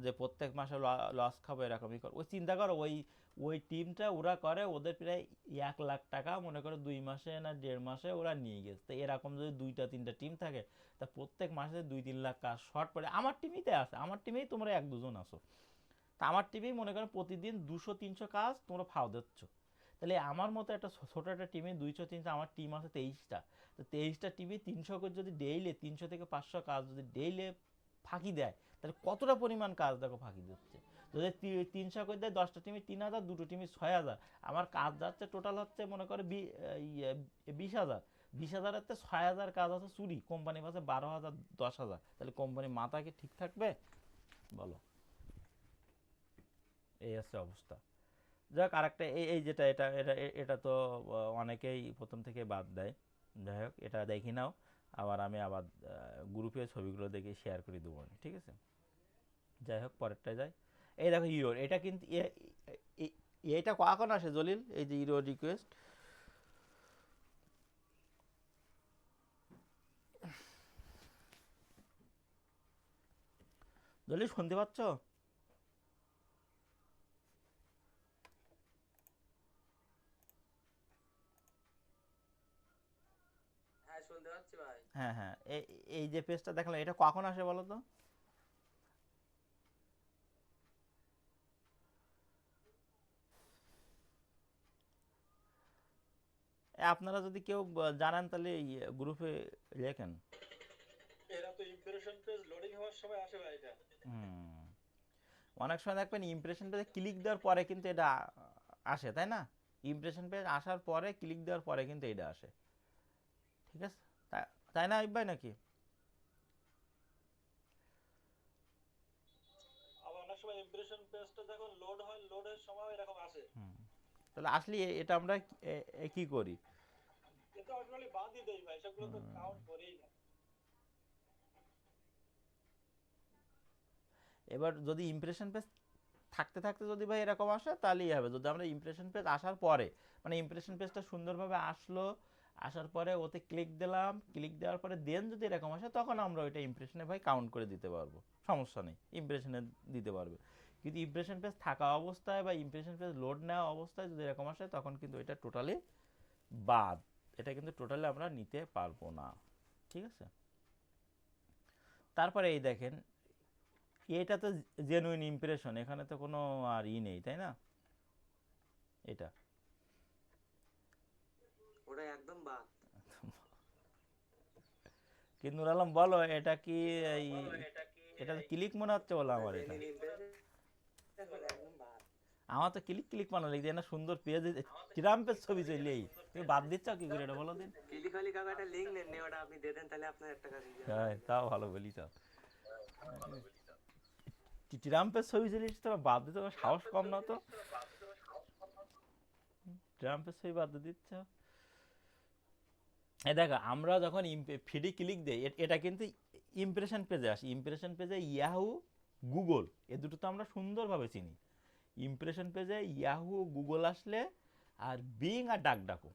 যে প্রত্যেক মাসে লস খাবো এরকমই কর, ওই চিন্তা করো, ওই ওই টিমটা ওরা করে, ওদের প্রায় 1 লাখ টাকা মনে করো 2 মাসে না 1.5 মাসে ওরা নিয়ে গেছে, তো এরকম যদি 2টা 3টা টিম থাকে, তা প্রত্যেক মাসে 2-3 লাখ কাজ শর্ট পড়ে। আমার টিমেই আছে, আমার টিমেই তোমরা 1-2 জন আছো, তা আমার টিমেই মনে করো প্রতিদিন 200-300 কাজ তোমরা ফাও দিচ্ছ, তাহলে আমার মতো একটা ছোট একটা টিমে 200-300, আমার টিম আছে 23টা, তো 23টা টিমে 300 করে যদি ডেইলি 300 থেকে 500 কাজ যদি ডেইলি ফাঁকি দেয়, তাহলে কতটা পরিমাণ কাজ দেখো ফাঁকি দিচ্ছে। যদি 300 করে দেয় 10টা টিমে 3,000, দুটো টিমে 6,000, আমার কাজ যাচ্ছে টোটাল হচ্ছে মনে করে 20,000, 20,000-তে 6,000 কাজ আছে চুরি, কোম্পানি পাচ্ছে 12,000 10,000, তাহলে কোম্পানির মাথা কি ঠিক থাকবে বলো? এই হচ্ছে অবস্থা। যাক আরেকটা এই এই যেটা এটা এটা এটা তো অনেকেই প্রথম থেকে বাদ দেয়। যাই হোক এটা দেখি নাও, আবার আমি আবার গ্রুপে ছবিগুলো দেখে শেয়ার করে দেবো, ঠিক আছে। যাই হোক পরেরটায় যাই। এই দেখো ইউরোর এটা কিন্তু এটা কখন আসে জলিল, এই যে ইউরো রিকোয়েস্ট? জলিল শুনতে পাচ্ছ? হ্যাঁ শুনতে পাচ্ছি ভাই। হ্যাঁ হ্যাঁ, এই যে পেজটা দেখালাম এটা কখন আসে বলো তো? আপনারা যদি কেউ জানান তাহলে গ্রুপে লেখেন। এরা তো ইমপ্রেশন পেজ লোডিং হওয়ার সময় আসে ভাই এটা। হুম, অনেক সময় দেখবেন ইমপ্রেশন পেজে ক্লিক দেওয়ার পরে কিন্তু এটা আসে, তাই না? ইমপ্রেশন পেজ আসার পরে ক্লিক দেওয়ার পরে কিন্তু এটা আসে, ঠিক আছে? তাই না আইব ভাই নাকি? আবার অনেক সময় ইমপ্রেশন পেজটা যখন লোড হয় লোডের সময় এরকম আসে। হুম, তাহলে আসলে এটা আমরা কি করি? এটা অটোমেটিক্যালি বাদই দেই ভাই, সবগুলো তো কাউন্ট করেই না। এবার যদি ইমপ্রেশন পেজ থাকতে থাকতে যদি ভাই এরকম আসে তাহলেই হবে। যদি আমরা ইমপ্রেশন পেজ আসার পরে, মানে ইমপ্রেশন পেজটা সুন্দরভাবে আসলো, আসার পরে ওতে ক্লিক দিলাম, ক্লিক দেওয়ার পরে দেন যদি এরকম আসে তখন আমরা ওইটা ইমপ্রেশনে ভাই কাউন্ট করে দিতে পারবো, সমস্যা নেই, ইমপ্রেশনে দিতে পারবে। কিন্তু ইমপ্রেশন পেজ থাকা অবস্থায় বা ইমপ্রেশন পেজ লোড নেওয়া অবস্থায় যদি এরকম আসে তখন কিন্তু এটা টোটালি বাদ, এটা কিন্তু টোটালি আমরা নিতে পারবো না, ঠিক আছে। তারপরে এই দেখেন এটা তো জেনুইন ইমপ্রেশন, এখানে তো কোনো আর নেই, তাই না? এটা ওটা একদম বাদ। কি নূর আলম বলো, এটা কি এই এটা তো ক্লিক মনে হচ্ছে বলো ওটা আমার, এটা জেনুইন ইমপ্রেশন একদম বাদ। আমার তো ক্লিক ক্লিক বানানো লিখে না, সুন্দর পেজ ট্রাম্পের ছবি চলেই, তুমি বাদ দিচ্ছ কি করে এটা বলো দিন? ক্লিক হলি কাকা একটা লিঙ্ক নেন নি, ওটা আপনি দিয়ে দেন তাহলে আপনার একটা কাজ হয়ে যাবে। হ্যাঁ তাও ভালো বলিস। ট্রাম্পের ছবি চলিস তোমার বাদ দিতে তোমার সাহস কম না তো? ট্রাম্পের ছবি বাদ দিয়ে দিচ্ছ। এই দেখো আমরা যখন ফিডে ক্লিক দেই এটা কিন্তু ইমপ্রেশন পেজে আসি। ইমপ্রেশন পেজে ইয়াহু, গুগল, এ দুটো তো আমরা সুন্দরভাবে চিনি। ইমপ্রেশন পেজে ইয়াহু, গুগল আসলে আর বিং আর ডাক ডাকো,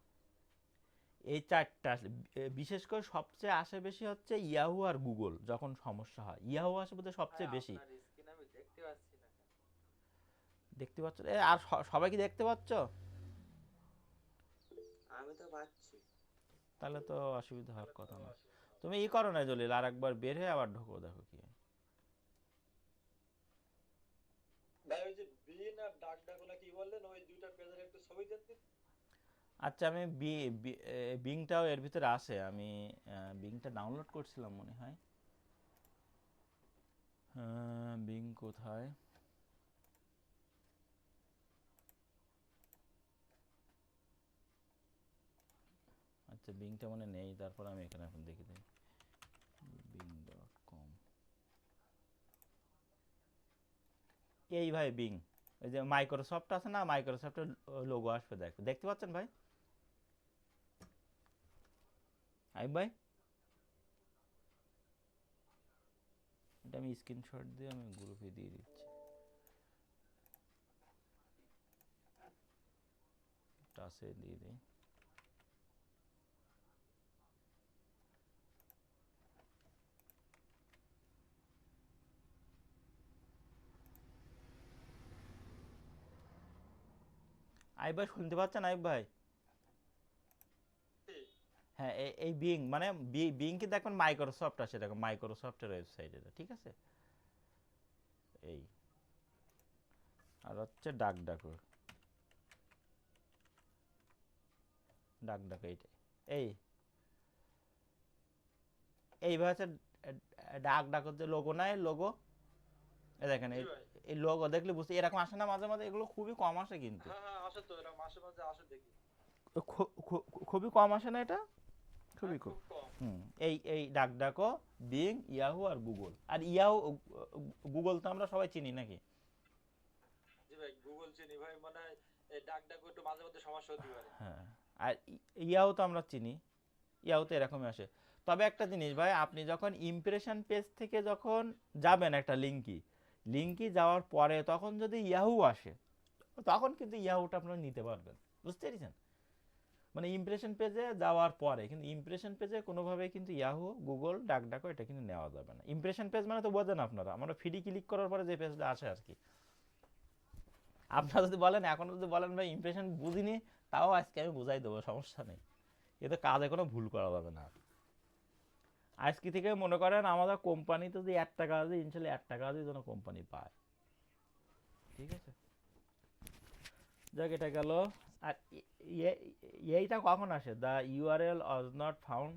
এই চারটা আসলে বিশেষ করে সবচেয়ে আসে বেশি হচ্ছে ইয়াহু আর গুগল। যখন সমস্যা হয় ইয়াহু আসে বোধহয় সবচেয়ে বেশি। আপনার স্ক্রিন আমি দেখতে পাচ্ছি না। দেখতে পাচ্ছ? আর সবাই কি দেখতে পাচ্ছ? আমি তো পাচ্ছি। তাহলে তো অসুবিধা হওয়ার কথা না। তুমি ই করো না জলিল, আর একবার বের হয়ে আবার ঢোকো, দেখো কি হয়। ভাই ওই যে বিন আর ডাক ডাক ওলা কি বললেন, ওই দুইটা পেজের একটু ছবি দেন দিন। আচ্ছা আমি বিংটাও এর ভিতরে আসে, আমি বিংটা ডাউনলোড করছিলাম মনে হয়। বিং কোথায়? আচ্ছা বিংটা মনে নেই, তারপর আমি এখানে এখন দেখে দিই bing.com। এই ভাই বিং, ওই যে মাইক্রোসফট আছে না, মাইক্রোসফটের লোগো আসবে, দেখতে পাচ্ছেন ভাই? আইব ভাই, এটা আমি স্ক্রিনশট দিয়ে আমি গ্রুপে দিয়ে দিচ্ছি, টাসে দিয়ে দিই। আইব ভাই শুনতে পাচ্ছেন আইব ভাই? হ্যাঁ এই বিং মানে বিং কি দেখবেন মাইক্রোসফট আছে, দেখো মাইক্রোসফটের ওয়েবসাইট এটা, ঠিক আছে। এই আর হচ্ছে ডাক ডাকো, ডাক ডাকো এইটা, এই এইভাবে হচ্ছে ডাক ডাকোর যে লোগো নাই, লোগো এই দেখেন, এই লোগো দেখলে বুঝতে এরকম আসে না মাঝে মাঝে, এগুলো খুবই কম আসে কিন্তু। হ্যাঁ হ্যাঁ আসে তো, এরা মাসে মাঝে আসে দেখি। খুবই কম আসে না এটা, হ্যাঁ খুবই কম। খুব কম। হুম, এই ডাক ডাকো, বিং, ইয়াহু আর গুগল। আর ইয়াহু গুগল তো আমরা সবাই চিনি নাকি? জি ভাই, গুগল চিনি ভাই, মানে এই ডাক একটু মাঝে মধ্যে সমস্যা হতে পারে। হ্যাঁ, আর ইয়াও তো আমরা চিনি, ইয়াও তো এরকমই আসে। তবে একটা জিনিস ভাই, আপনি যখন ইমপ্রেশন পেজ থেকে যখন যাবেন একটা লিঙ্কি যাওয়ার পরে তখন যদি ইয়াহু আসে, তখন কিন্তু ইয়াহুটা আপনারা নিতে পারবেন, বুঝতে পেরেছেন? মানে ইমপ্রেশন পেজে যাওয়ার পরে কিন্তু ইমপ্রেশন পেজে কোনোভাবেই কিন্তু ইয়াহু, গুগল, ডাকডাকো এটা কিন্তু নেওয়া যাবে না। ইমপ্রেশন পেজ মানে তো বোঝেন আপনারা, আমরা ফ্রি ক্লিক করার পরে যে পেজটা আসে আর কি। আপনারা যদি বলেন, এখনো যদি বলেন ভাই ইমপ্রেশন বুঝিনি, তাও আজকে আমি বুঝাই দেবো, সমস্যা নেই। এতে কাজে কোনো ভুল করা যাবে না। আজকে থেকে মনে করেন আমাদের কোম্পানিতে যদি একটা কাজে ইনশাল্লাহ একটা কাজই যেন কোম্পানি পায়, ঠিক আছে? যাক, এটা গেল। আর এইটা কখন আসে, the URL was not found?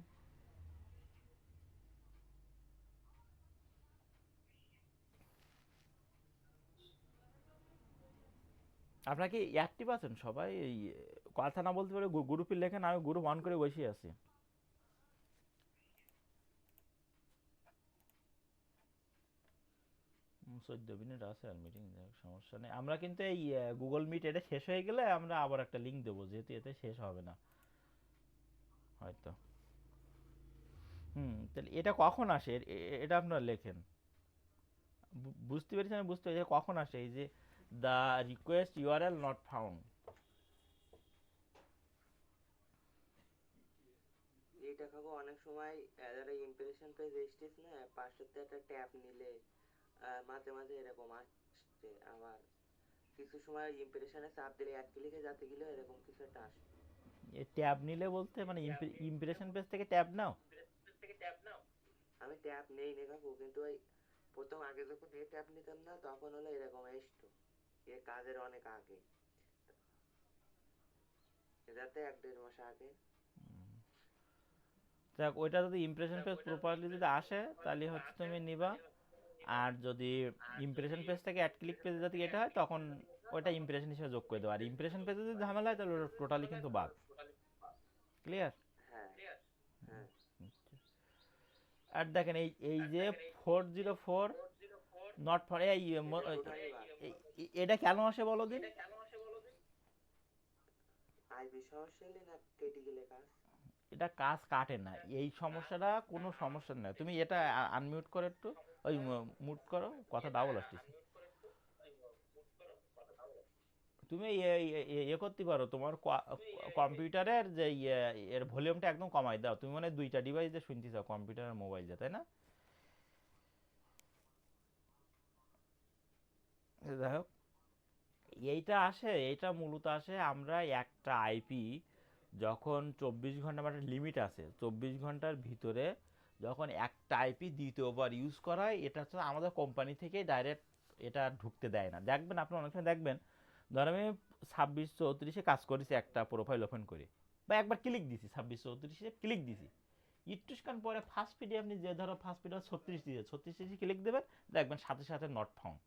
আপনারা কি অ্যাক্টিভ আছেন সবাই? এই কথা না বলতে পারে গ্রুপে লেখেন, আমি গ্রুপ অন করে বসে আছি। 14 মিনিট আছে আর মিটিং, সমস্যা নেই। আমরা কিন্তু এই গুগল মিট এটা শেষ হয়ে গেলে আমরা আবার একটা লিঙ্ক দেবো, যেহেতু এতে শেষ হবে না হয়তো। তাহলে এটা কখন আসে, এটা আপনারা লেখেন। বুঝতে পেরেছেন? আমি বুঝতে পেরেছি কখন আসে, এই যে the request URL not found. এইটা খাবো অনেক সময় যারা ইমপ্রেশন পেজ এসছিস না, পাশেতে একটা ট্যাব নিলে মাঝে মাঝে এরকম আসছে। আবার কিছু সময় ইমপ্রেশনে চাপ দিলে এক ক্লিকে যাতে গেলে এরকম কিছু একটা আসে। এ ট্যাব নিলে বলতে মানে ইমপ্রেশন পেজ থেকে ট্যাব নাও? আমি ট্যাব নেই নে কাকু, কিন্তু ওই প্রথম আগে যখন এই ট্যাব নিতাম না, তখন হলো এরকম আসতো। এ কাজের অনেক আগে, যাতে 1-1.5 মাস আগে। দেখ, ওইটা যদি ইমপ্রেশন পেজ প্রপারলি যদি আসে তাহলে হচ্ছে তুমি নিবা। আর যদি ইমপ্রেশন পেজ থেকে অ্যাড ক্লিক পেজে যদি এটা হয়, তখন ওইটা ইমপ্রেশন হিসেবে যোগ করে দেবো। আর ইমপ্রেশন পেজে যদি ঝামেলা হয় তাহলে ওটা টোটালি কিন্তু বাদ। ক্লিয়ার? হ্যাঁ, হ্যাঁ। আর দেখেন এই এই যে 404 নট ফর, এই টোটালি বাদ। এটা কেন আসে বলো দিন? আইবি সমস্যা হলে না কেটে গেলে কাজ। এটা কাজ কাটে না, এই সমস্যাটা কোনো সমস্যা নেই। তুমি এটা আনমিউট করো একটু, ওই মুট করো, কথা ডাবল আসতেছে। তুমি ইয়ে করতে পারো, তোমার কম্পিউটারের যে এর ভলিউমটা একদম কমাই দাও। তুমি মানে দুইটা ডিভাইস দিয়ে শুনতে চাও, কম্পিউটার আর মোবাইল দিয়ে, তাই না? যাই হোক, এইটা আসে, এইটা মূলত আসে আমরা একটা আইপি যখন 24 ঘন্টা, মানে লিমিট আছে 24 ঘন্টার ভিতরে যখন একটা আইপি দ্বিতীয়বার ইউজ করা হয়, এটা হচ্ছে আমাদের কোম্পানি থেকে ডাইরেক্ট এটা ঢুকতে দেয় না। দেখবেন আপনি অনেক সময় দেখবেন, ধর আমি 26-34-এ কাজ করেছি একটা প্রোফাইল ওপেন করে, বা একবার ক্লিক দিছি 26-34-এ ক্লিক দিছি, একটুখান পরে ফার্স্ট ফিডে আপনি যে ধরো ফার্স্ট ফিডে 36 দিয়ে 36 ক্লিক দেবেন, দেখবেন সাথে সাথে নট ফাউন্ড।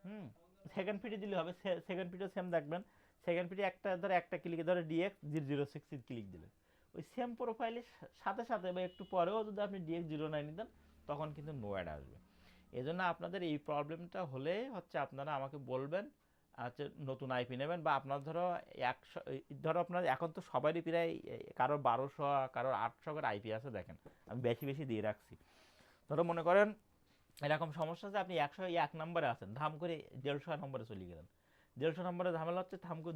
হুম সেকেন্ড ফিডে দিলে হবে, সেকেন্ড ফিডে সেম দেখবেন। সেকেন্ড ফিডে একটা ধরো একটা ক্লিকে ধরো DX006 ক্লিক দিলেন, ওই সেম প্রোফাইলের সাথে সাথে বা একটু পরেও যদি আপনি DX09 দেন, তখন কিন্তু নো অ্যাড আসবে। এই জন্য আপনাদের এই প্রবলেমটা হলে হচ্ছে আপনারা আমাকে বলবেন, হচ্ছে নতুন আইপি নেবেন। বা আপনার ধরো 100, ধরো আপনার এখন তো সবারই প্রায় কারোর 1200, কারোর 800 করে আইপি আছে। দেখেন আমি বেশি বেশি দিয়ে রাখছি। ধরো মনে করেন এরকম সমস্যা আছে, আপনি 101 নম্বরে আছেন, ধাম করে 150 নম্বরে চলে গেলেন। 150 নম্বরে ঝামেলা হচ্ছে, ধাম করে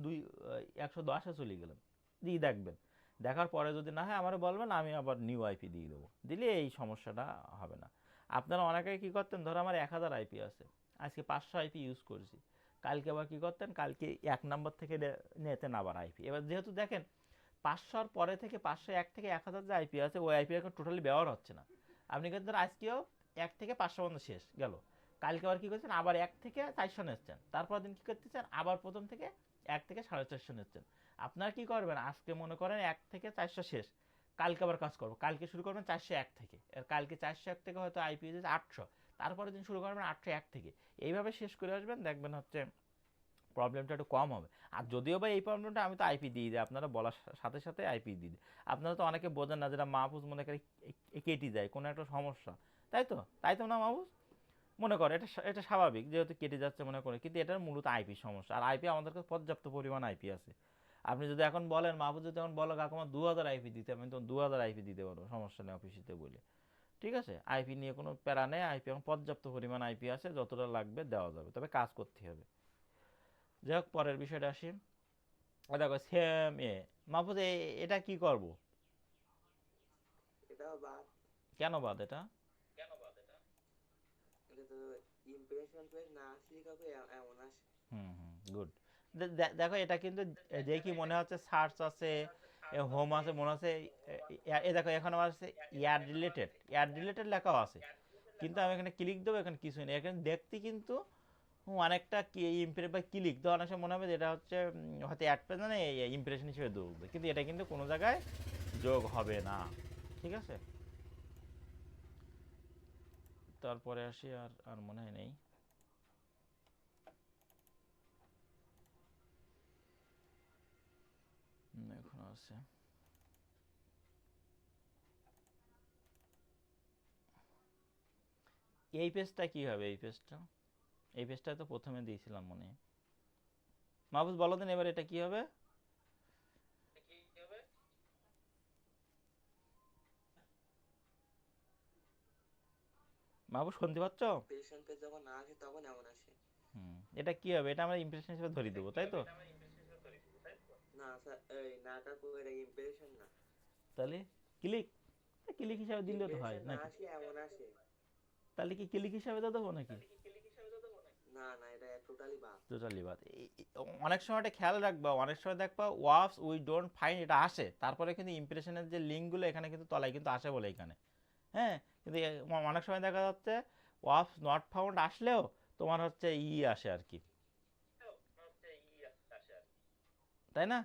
110-এ চলে গেলেন। দিয়ে দেখবেন, দেখার পরে যদি না হয় আমারও বলবেন, আমি আবার নিউ আইপি দিয়ে দেবো, দিলে এই সমস্যাটা হবে না। আপনারা অনেকে কি করতেন, ধরো আমার 1000 আইপি আছে, আজকে 500 আইপি ইউজ করছি, কালকে আবার কি করতেন, কালকে 1 নম্বর থেকে নিতেন আবার আইপি। এবার যেহেতু দেখেন 500-র পরে থেকে 501 থেকে 1000 যে আইপি আছে, ওই আইপি এখন টোটালি ব্যবহার হচ্ছে না। আপনি কিন্তু ধর আজকেও 1 থেকে 500 পর্যন্ত শেষ গেল, কালকে আবার কি করছেন, আবার 1 থেকে 400 নিচ্ছেন, তারপর দিন কি করতেছেন, আবার প্রথম থেকে 1 থেকে 450 নিচ্ছেন। আপনারা কি করবেন, আজকে মনে করেন 1 থেকে 400 শেষ, কালকে আবার কাজ করবো, কালকে শুরু করবেন 401 থেকে, আর কালকে 401 থেকে হয়তো আইপি 800, তারপরের দিন শুরু করবেন 801 থেকে, এইভাবে শেষ করে আসবেন। দেখবেন হচ্ছে প্রবলেমটা একটু কম হবে। আর যদিও বা এই প্রবলেমটা আমি তো আইপি দিয়ে দিই, আপনারা বলার সাথে সাথে আইপি দিয়ে দিই। আপনারা তো অনেকে বোঝেন না, যেটা মাহফুজ মনে করে কেটে যায় কোনো একটা সমস্যা, তাই তো না মাহফুজ? মনে করে এটা স্বাভাবিক, যেহেতু কেটে যাচ্ছে মনে করে, কিন্তু এটার মূলত আইপি সমস্যা। আর আইপি আমাদের কাছে পর্যাপ্ত পরিমাণ আইপি আছে। আপনি যদি এখন বলেন, মাহফুজ যদি এখন বলো কাকুমা 2000 আইপি দিতে, আমি তখন 2000 আইপি দিতে পারবো, সমস্যা নেই অফিসিতে বলে। ঠিক আছে, আইপি নিয়ে কোনো প্যারা নেই, আইপি এখন পর্যাপ্ত পরিমাণ আইপি আছে, যতটা লাগবে দেওয়া যাবে, তবে কাজ করতে হবে। যাই হোক, পরের বিষয়টা আসি। দেখো সেম মাহফুজ এটা কি করব? এটাও বাদ। কেন বাদ এটা? এটা তো ইমপ্রেশন পেজ না আসলে কাকু এমন আসে। গুড। দেখো এটা কিন্তু যে কি মনে হচ্ছে সার্চ আছে, হোম আছে, মনে হচ্ছে এ দেখো এখন আমার আছে এয়ার রিলেটেড লেখাও আছে, কিন্তু আমি এখানে ক্লিক দেবো, এখানে কিছুই নেই। এখানে দেখতে কিন্তু অনেকটা ইমপ্রেস বা ক্লিক দেওয়া অনেক সময় মনে হবে যে এটা হচ্ছে হয়তো অ্যাড পেজ না ইমপ্রেশন হিসেবে দৌড়বে, কিন্তু এটা কিন্তু কোনো জায়গায় যোগ হবে না। ঠিক আছে, তারপরে আসি, আর আর মনে হয় নেই। এখন আছে এই পেজটা কি হবে? এই পেজটা তো প্রথমে দিয়েছিলাম মনে হয়। মাহফুজ বলো দিন এবার এটা কি হবে? মাহফুজ শুনতে পাচ্ছ? ইমপ্রেশন পেজ যখন না আসে তখন এমন আসে। এটা কি হবে? এটা আমরা ইমপ্রেশন হিসেবে ধরে দেবো, তাই তো? না স্যার, এই না কাকু, এটা ইমপ্রেশন না। তাহলে ক্লিক, ক্লিক হিসাবে দিলেও তো হয় ইমপ্রেশন না নাকি? আসলে এমন আসে। তাহলে কি ক্লিক হিসাবে তো দেবো নাকি? না না, এটা টোটালি বাদ। টোটালি বাদ। অনেক সময় এটা খেয়াল রাখবা, অনেক সময় দেখবা ওয়াফস উই ডোন্ট ফাইন্ড এটা আসে, তারপরে কিন্তু ইমপ্রেশনের যে লিঙ্কগুলো এখানে কিন্তু তলায় কিন্তু আসে বলে এখানে। হ্যাঁ, কিন্তু অনেক সময় দেখা যাচ্ছে ওয়াফস নট ফাউন্ড আসলেও তোমার হচ্ছে আসে আর কি, তাই না?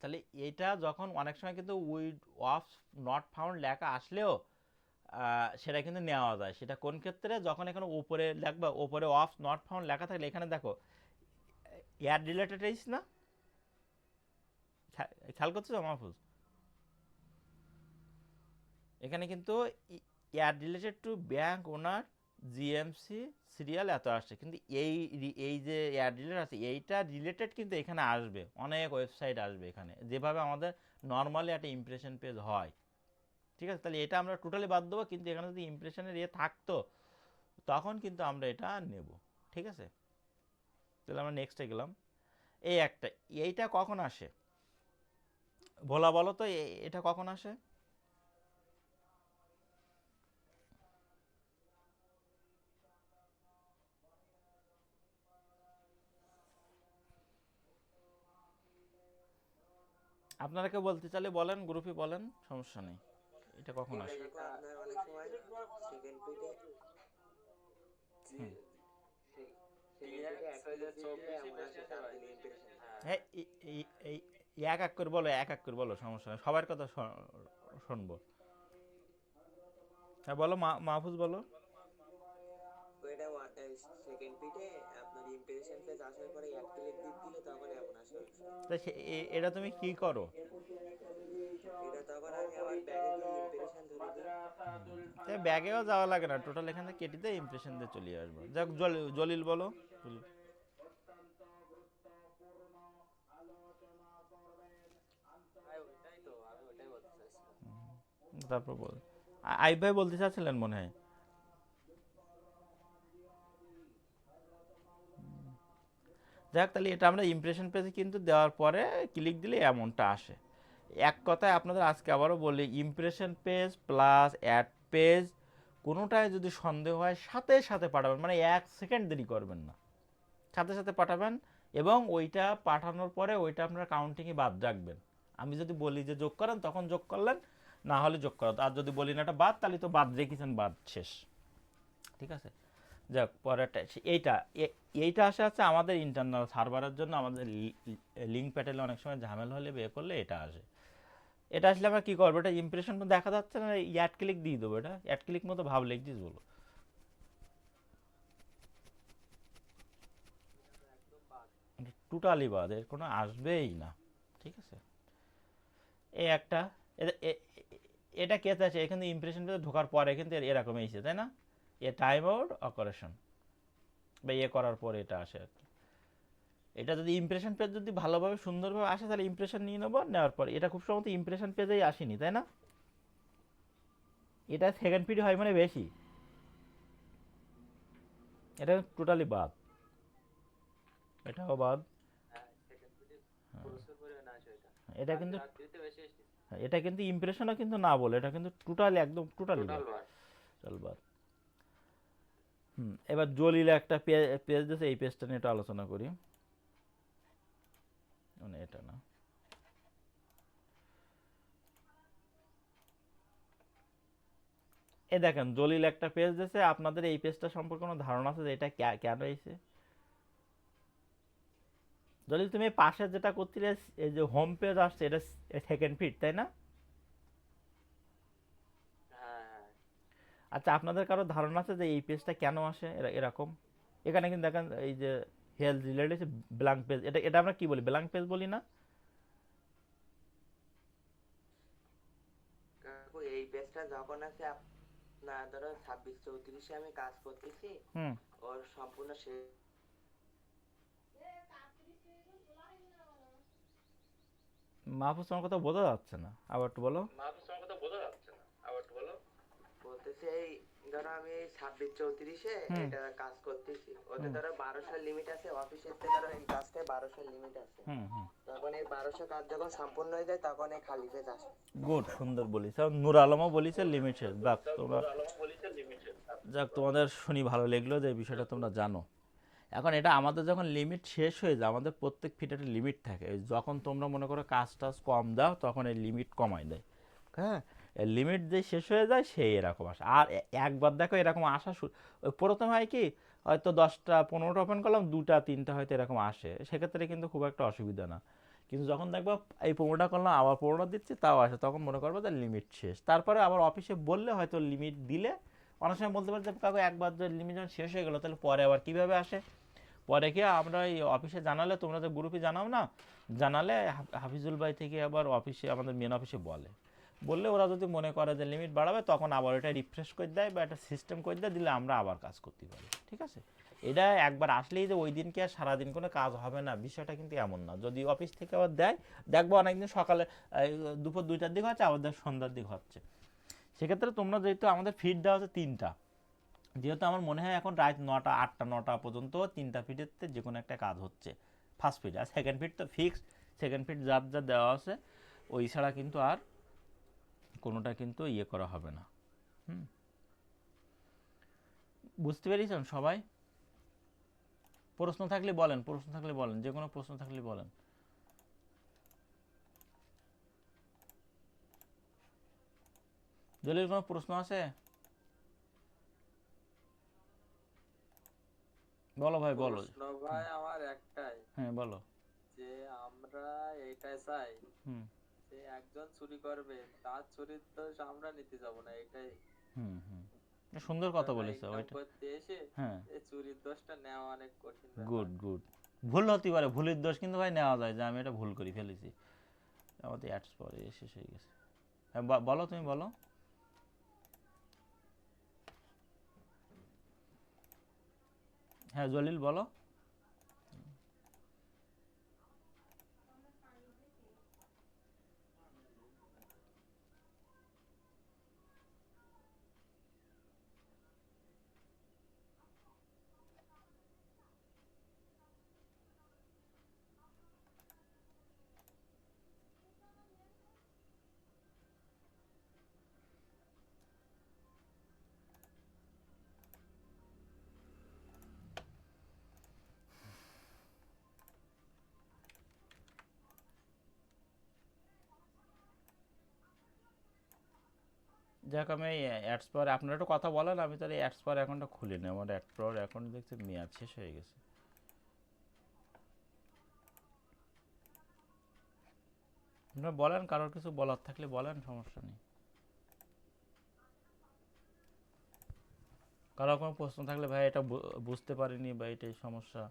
তাহলে এটা যখন অনেক সময় কিন্তু উইড অফ নট ফাউন্ড লেখা আসলেও সেটা কিন্তু নেওয়া যায়। সেটা কোন ক্ষেত্রে? যখন এখানে উপরে দেখবা, উপরে অফ নট ফাউন্ড লেখা থাকলে এখানে দেখো এয়ার রিলেটেড না, খেয়াল করছো তো মাহফুজ? এখানে কিন্তু air related to bank owner GMC serial এত আসছে, কিন্তু এই যে এয়ার রিলেটেড আছে এইটা রিলেটেড কিন্তু এখানে আসবে, অনেক ওয়েবসাইট আসবে এখানে, যেভাবে আমাদের নর্মালি একটা ইমপ্রেশন পেজ হয়। ঠিক আছে, তাহলে এটা আমরা টোটালি বাদ দেবো, কিন্তু এখানে যদি ইমপ্রেশনের থাকতো তখন কিন্তু আমরা এটা নেব। ঠিক আছে, তাহলে আমরা নেক্সটে গেলাম। এই একটা, এইটা কখন আসে ভোলা বলো তো, এটা কখন আসে? আপনারা কেউ বলতে চাইলে বলেন, গ্রুপে বলেন, সমস্যা নেই। এটা কখন এটা আসে? কাকু আপনার অনেক সময় সেকেন্ড পিটে হুম, এমন আসে, তার দিলে ইমপ্রেশন। হ্যাঁ, এই এক এক করে বলো, এক এক করে বলো, সমস্যা নেই, সবার কথা শুনবো। হ্যাঁ বলো, মাহফুজ বলো। ওইটা সেকেন্ড পিটে আপনার ইমপ্রেশন পেজ আসার পরে এক ক্লিক দিলে তখন এমন আসে অনেক সময়। তা এটা তুমি কি করো? এটা তখন আমি আবার ব্যাগে গিয়ে ইমপ্রেশন ধরে দিই। ব্যাগেও যাওয়া লাগে না, টোটাল এখান থেকে কেটে দিয়ে ইমপ্রেশন দিয়ে চলে আসবো। যাক, জলিল বলো। জলিল, ভাই ওইটাই তো, আমি ওইটাই বলতে চাইছিলাম। তারপর বল। আইব ভাই বলতে চাচ্ছিলেন মনে হয়। যাক, তাহলে এটা আমরা ইমপ্রেশন পেজে কিন্তু দেওয়ার পরে ক্লিক দিলে এমনটা আসে। এক কথায় আপনাদের আজকে আবারও বলি, impression page plus ad page কোনোটায় যদি সন্দেহ হয় সাথে সাথে পাঠাবেন, মানে 1 সেকেন্ড দেরি করবেন না, সাথে সাথে পাঠাবেন। এবং ওইটা পাঠানোর পরে ওইটা আপনার কাউন্টিংয়ে বাদ রাখবেন। আমি যদি বলি যে যোগ করেন তখন যোগ করলেন, না হলে যোগ করেন, আর যদি বলি না এটা বাদ, তাহলে তো বাদ রেখেছেন, বাদ শেষ। ঠিক আছে, যাক পরেরটা এইটা এইটা আসে আমাদের ইন্টারনাল সার্ভারের জন্য, আমাদের লিঙ্ক প্যাটেলে অনেক সময় ঝামেলা হলে করলে এটা আসে। এটা আসলে আমরা কি করবো, এটা ইমপ্রেশন দেখা যাচ্ছে না, অ্যাড ক্লিক দিয়ে দেবো, এটা অ্যাড ক্লিক মতো ভাব লিখছিস বলো। একদম বাদ। টোটালি বাদ, এর কোনো আসবেই না। ঠিক আছে, এই একটা এটা কেস আছে এখানে ইমপ্রেশন পেজে ঢোকার পরে কিন্তু এরকম এসেছে তাই না, এ টাইম আউট অপারেশন বা ইয়ে করার পরে এটা আসে আর কি। এটা যদি ইমপ্রেশন পেজ যদি ভালোভাবে সুন্দরভাবে আসে তাহলে ইমপ্রেশন নিয়ে নেবো, নেওয়ার পর এটা খুব সম্ভবত ইমপ্রেশন পেজেই আসেনি তাই না, এটা সেকেন্ড পিডি হয় মানে বেশি, এটা টোটালি বাদ, এটাও বাদ। হ্যাঁ সেকেন্ড পিডি প্রচুর পরিমাণে আসে এটা। এটা কিন্তু আটত্রিশে বেশি এসেছে। এটা কিন্তু ইমপ্রেশনও কিন্তু না বলে, এটা কিন্তু টোটালি একদম টোটালি বাদ, টোটাল বাদ। এবার জলিল একটা পেজ দিয়েছে, এই পেজটা নিয়ে একটু আলোচনা করি, মানে এটা না, এই দেখেন জলিল একটা পেজ দিয়েছে, আপনাদের এই পেজটা সম্পর্কে কোনো ধারণা আছে যে এটা কেন হয়েছে? জলিল তুমি পাশে যেটা করছিলে, এই যে হোম পেজ আসছে এটা সেকেন্ড ফিট তাই না? হ্যাঁ হ্যাঁ। আচ্ছা আপনাদের কারো ধারণা আছে যে এই পেজটা কেন আসে এরকম? এখানে কিন্তু দেখেন এই যে হেলথ রিলেটেড ব্ল্যাঙ্ক পেজ, এটা এটা আমরা কি বলি, ব্ল্যাঙ্ক পেজ বলি না? কাকু এই পেজটা যখন আছে আপনার ধরো 26-34 আমি কাজ করতেছি, হুম, ওর সম্পূর্ণ শেষ। মাহফুজ তোমার কথা বোঝা যাচ্ছে না, আবার একটু বলো। বলতেছি এই ধরো আমি 26-34 হুম এটা কাজ করতেছি, ওতে হুম ধরো 1200 লিমিট আছে, অফিসের ধরো এই কাজটায় 1200 লিমিট আছে, হুম হুম তখন এই 1200 কাজ যখন সম্পূর্ণ হয়ে যায় তখন এই খালি পেজ আসে। গুড, সুন্দর বলিস। নূর আলমও বলিছে লিমিটেড, বাক তোমরা, যাক তোমাদের শুনি ভালো লাগলো যে এই বিষয়টা তোমরা জানো। এখন এটা আমাদের যখন লিমিট শেষ হয়ে যায়, আমাদের প্রত্যেক ফিটের লিমিট থাকে, এই যখন তোমরা মনে করো কাজ টাজ কম দাও তখন এই লিমিট কমায় দেয়। হ্যাঁ, এই লিমিট যে শেষ হয়ে যায় সেই এরকম আসে। আর একবার দেখো এরকম আসা ওই প্রথমে হয় কি, হয়তো 10টা 15টা ওপেন করলাম, 2টা 3টা হয়তো এরকম আসে, সেক্ষেত্রে কিন্তু খুব একটা অসুবিধা না। কিন্তু যখন দেখবো এই 15টা করলাম আবার 15টা দিচ্ছি তাও আসে, তখন মনে করবো যে লিমিট শেষ। তারপরে আবার অফিসে বললে হয়তো লিমিট দিলে অনেক সময় বলতে পারি যে কাকু একবার যে লিমিট যখন শেষ হয়ে গেলো তাহলে পরে আবার কীভাবে আসে, পরে কি আমরা এই অফিসে জানালে, তোমরা যে গ্রুপে জানাও না, জানালে হাফিজুল ভাই থেকে আবার অফিসে আমাদের মেন অফিসে বললে ওরা যদি মনে করে যে লিমিট বাড়াবে তখন আবার এটা রিফ্রেশ করে দেয় বা একটা সিস্টেম করে দেয়, দিলে আমরা আবার কাজ করতে পারি। ঠিক আছে, এটা একবার আসলেই যে ওই দিনকে আর সারাদিন কোনো কাজ হবে না বিষয়টা কিন্তু এমন না। যদি অফিস থেকে আবার দেয়, দেখবো অনেকদিন সকালে দুপুর 2টার দিক হচ্ছে, আবার সন্ধ্যার দিক হচ্ছে। সেক্ষেত্রে তোমরা যেহেতু আমাদের ফিড দেওয়া হচ্ছে 3টা, যেহেতু আমার মনে হয় এখন রাত 9টা 8টা 9টা পর্যন্ত 3টা ফিডেতে যে কোনো একটা কাজ হচ্ছে, ফার্স্ট ফিড। আর সেকেন্ড ফিড তো ফিক্সড, সেকেন্ড ফিড যার যা দেওয়া আছে ওই ছাড়া কিন্তু আর কোনোটা কিন্তু ইয়ে করা হবে না। বুঝতে পেরেছেন সবাই? প্রশ্ন থাকলে বলেন, প্রশ্ন থাকলে বলেন, যে কোনো প্রশ্ন থাকলে বলেন। জলিল কোনো প্রশ্ন আছে? বলো ভাই বলো। প্রশ্ন ভাই আমার একটাই, হ্যাঁ বলো। যে আমরা এইটাই চাই হুম যে একজন চুরি করবে তার চুরির দোষ আমরা নিতে যাব না, এটাই। হুম হুম সুন্দর কথা আমরা বলেছো ইনকাম ওইটা। করতে এসে হ্যাঁ, এই চুরির দোষটা নেওয়া অনেক কঠিন ব্যাপার। Good good. ভুল হতে পারে, ভুলের দোষ কিন্তু ভাই নেওয়া যায় যে আমি এটা ভুল করে ফেলেছি। আমাদের অ্যাডস পরে শেষ হয়ে গেছে। হ্যাঁ বলো, তুমি বলো। হ্যাঁ জলিল বলো। যাক আমি অ্যাডস পাওয়ার, আপনারা একটু কথা বলেন, আমি তাহলে অ্যাডস পাওয়ার অ্যাকাউন্টটা খুলে নিই। আমার অ্যাডস পাওয়ার অ্যাকাউন্ট দেখছি মেয়াদ শেষ হয়ে গেছে। আপনারা বলেন, কারোর কিছু বলার থাকলে বলেন, সমস্যা নেই। কারো কোনো প্রশ্ন থাকলে ভাই এটা বুঝতে পারিনি বা এটাই সমস্যা।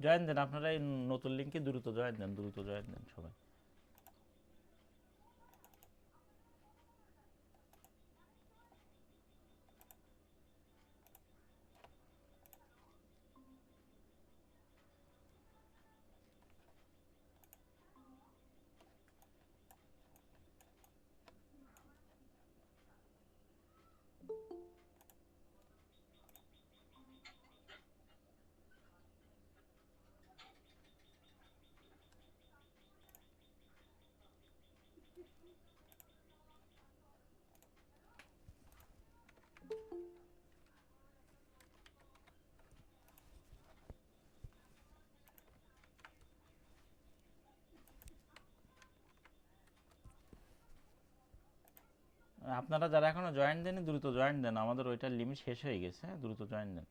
জয়েন দেন আপনারা, এই নতুন লিঙ্কে দ্রুত জয়েন দেন, দ্রুত জয়েন দেন সবাই। আপনারা যারা এখনো জয়েন দেননি দ্রুত জয়েন দেন, আমাদের ওইটার লিমিট শেষ হয়ে গেছে। হ্যাঁ, দ্রুত জয়েন দেন।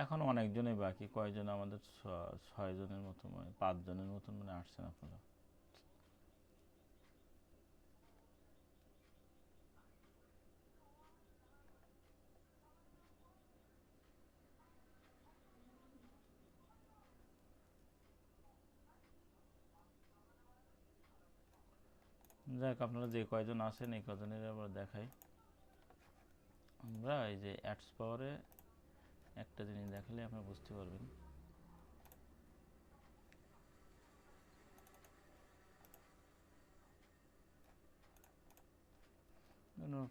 এখন অনেকজনই বাকি, কয়জন আমাদের 6 জনের মতো, মানে 5 জনের মতন মানে আসছেন আপনারা। যাক, আপনারা যে কয়জন আছেন এই কয়জনের আবার দেখাই। আমরা এই যে অ্যাডস পাওয়ারে একটা জিনিস দেখালে আপনারা বুঝতে পারবেন।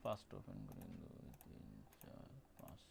পাঁচটা ওপেন করি, 2 3 4 5।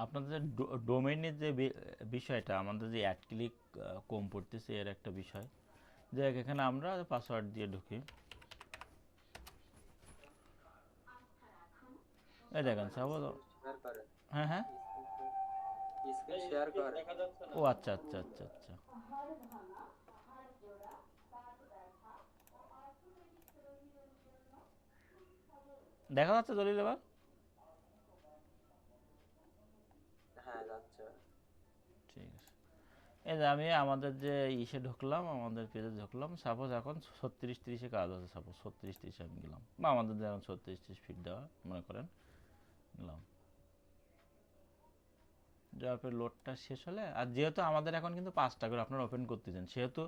আপনাদের ডোমেইনের যে বিষয়টা, আমাদের যে অ্যাড ক্লিক কম পড়তেছে এর একটা বিষয়। দেখ, এখানে আমরা পাসওয়ার্ড দিয়ে ঢুকি। এই দেখেন সাপোজ, শেয়ার করে, হ্যাঁ হ্যাঁ, স্ক্রিন শেয়ার করে। ও আচ্ছা আচ্ছা আচ্ছা আচ্ছা, দেখা যাচ্ছে দলিল এবার? হ্যাঁ যাচ্ছে। ঠিক আছে, এই যে আমি আমাদের যে ইসে ঢুকলাম, আমাদের পেজে ঢুকলাম, সাপোজ এখন 36-30-এ কাজ আছে, সাপোজ 36-30 আমি গেলাম, বা আমাদের যেমন 36-30 ফিট দেওয়া মনে করেন, গেলাম, যাওয়ার পরে লোডটা শেষ হলে, আর যেহেতু আমাদের এখন কিন্তু 5টা করে আপনারা ওপেন করতেছেন, সেহেতু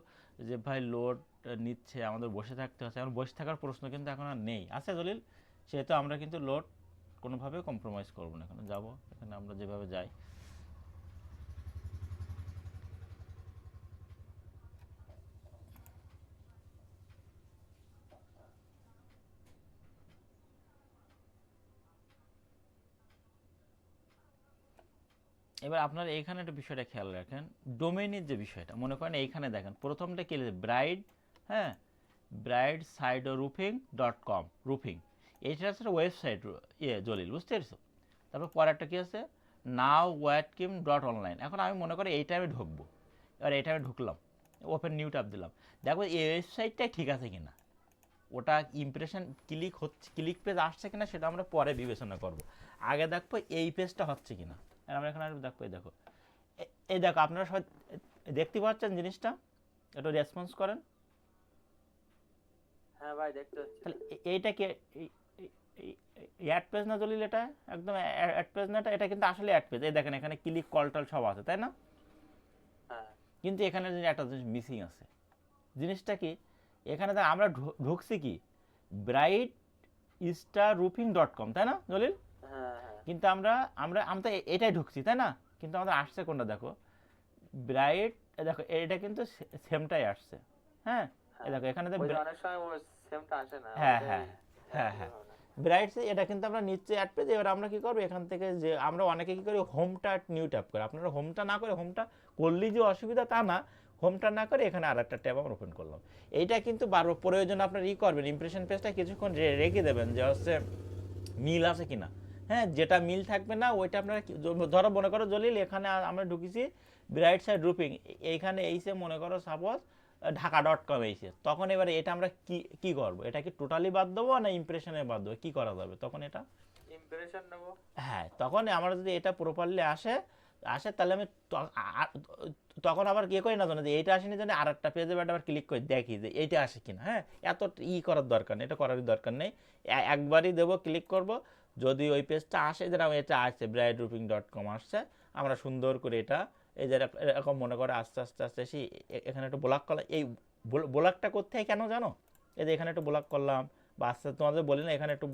যে ভাই লোড নিচ্ছে আমাদের বসে থাকতে হচ্ছে, এখন বসে থাকার প্রশ্ন কিন্তু এখন আর নেই, আছে দলিল, সেহেতু আমরা কিন্তু লোড কোনোভাবে কম্প্রোমাইজ করবো না, এখানে যাবো, এখানে আমরা যেভাবে যাই, এবার আপনার এইখানে একটা বিষয়টা খেয়াল রাখেন, ডোমেইনের যে বিষয়টা, মনে করেন এইখানে দেখেন প্রথমটা কি লিখেছে, ব্রাইড, হ্যাঁ, bride side roofing .com, roofing, এইটা হচ্ছে ওয়েবসাইট, জলিল বুঝতে পেরেছো? তারপর পরেরটা কি আছে, নাও ওয়াটকিম .online, এখন আমি মনে করি এইটা আমি ঢুকবো, এবার এইটা আমি ঢুকলাম, ওপেন নিউ ট্যাব দিলাম, দেখো এই ওয়েবসাইটটাই ঠিক আছে কিনা, ওটা ইমপ্রেশন ক্লিক হচ্ছে, ক্লিক পেজ আসছে কিনা সেটা আমরা পরে বিবেচনা করব, আগে দেখবো এই পেজটা হচ্ছে কিনা। আর আমরা এখানে দেখবো, এই দেখো, এই দেখো আপনারা সবাই দেখতে পাচ্ছেন জিনিসটা, একটু রেসপন্স করেন। হ্যাঁ ভাই দেখতে পাচ্ছি। তাহলে এইটা কি অ্যাড পেজ না দলিল? এটা একদম অ্যাড পেজ না, এটা কিন্তু আসলে অ্যাড পেজ, এই দেখেন এখানে ক্লিক কল টল সব আছে, তাই না? হ্যাঁ কিন্তু এখানে একটা জিনিস মিসিং আছে, জিনিসটা কি, এখানে আমরা ঢুকছি কি ব্রাইট স্টার রুফিং .com, তাই না দলিল? হ্যাঁ হ্যাঁ কিন্তু আমরা আমরা আমরা এটাই ঢুকছি, তাই না? কিন্তু আমাদের আসছে কোনটা দেখো, ব্রাইট, দেখো এটা কিন্তু সেমটাই আসছে, হ্যাঁ, এই দেখো এখানে ওই যে অনেক সময় ওই সেমটা আসে না, হ্যাঁ ওইটাই হ্যাঁ হ্যাঁ হ্যাঁ, হয় না। ব্রাইট এটা কিন্তু আমরা নিচে অ্যাড পেজ, এবার আমরা কি করবো এখান থেকে, যে আমরা অনেকে কি করি হোমটা নিউ ট্যাব করে, আপনারা হোমটা না করে, হোমটা করলেই যে অসুবিধা তা না, হোমটা না করে এখানে আর একটা ট্যাব আমরা ওপেন করলাম, এইটা কিন্তু বারবার প্রয়োজন আপনার ই করবেন, ইমপ্রেশন পেজটা কিছুক্ষণ রেখে দেবেন, যে হচ্ছে মিল আছে কিনা, হ্যাঁ, যেটা মিল থাকবে না ওইটা আপনারা ধরো মনে করো জলিল এখানে আমরা ঢুকেছি ব্রাইট সাইড রুফিং, এইখানে এইসে মনে করো সাপোজ ঢাকা .com এইসে, তখন এবারে এটা আমরা কি কি করবো, এটা কি টোটালি বাদ দেবো না ইমপ্রেশনে বাদ দেবো, কি করা যাবে তখন এটা? ইমপ্রেশন নেব। হ্যাঁ, তখন আমরা যদি এটা প্রপারলি আসে আসে তাহলে আমি তখন আবার কি করি না জানো, যে এইটা আসেনি জানি আর একটা পেজে আবার ক্লিক করে দেখি যে এইটা আসে কিনা, হ্যাঁ, এত করার দরকার নেই, এটা করারই দরকার নেই, একবারই দেবো, ক্লিক করব, যদি ওই পেজটা আসে যেরকম এটা আসছে brideroofing.com আসছে, আমরা সুন্দর করে এটা এই যে এরকম মনে করে আস্তে আস্তে আস্তে এসে এখানে একটু ব্লক করলাম, এই ব্লকটা করতে হয় কেন জানো, এই যে এখানে একটু ব্লক করলাম, বা আস্তে তোমাদের বলি না এখানে একটু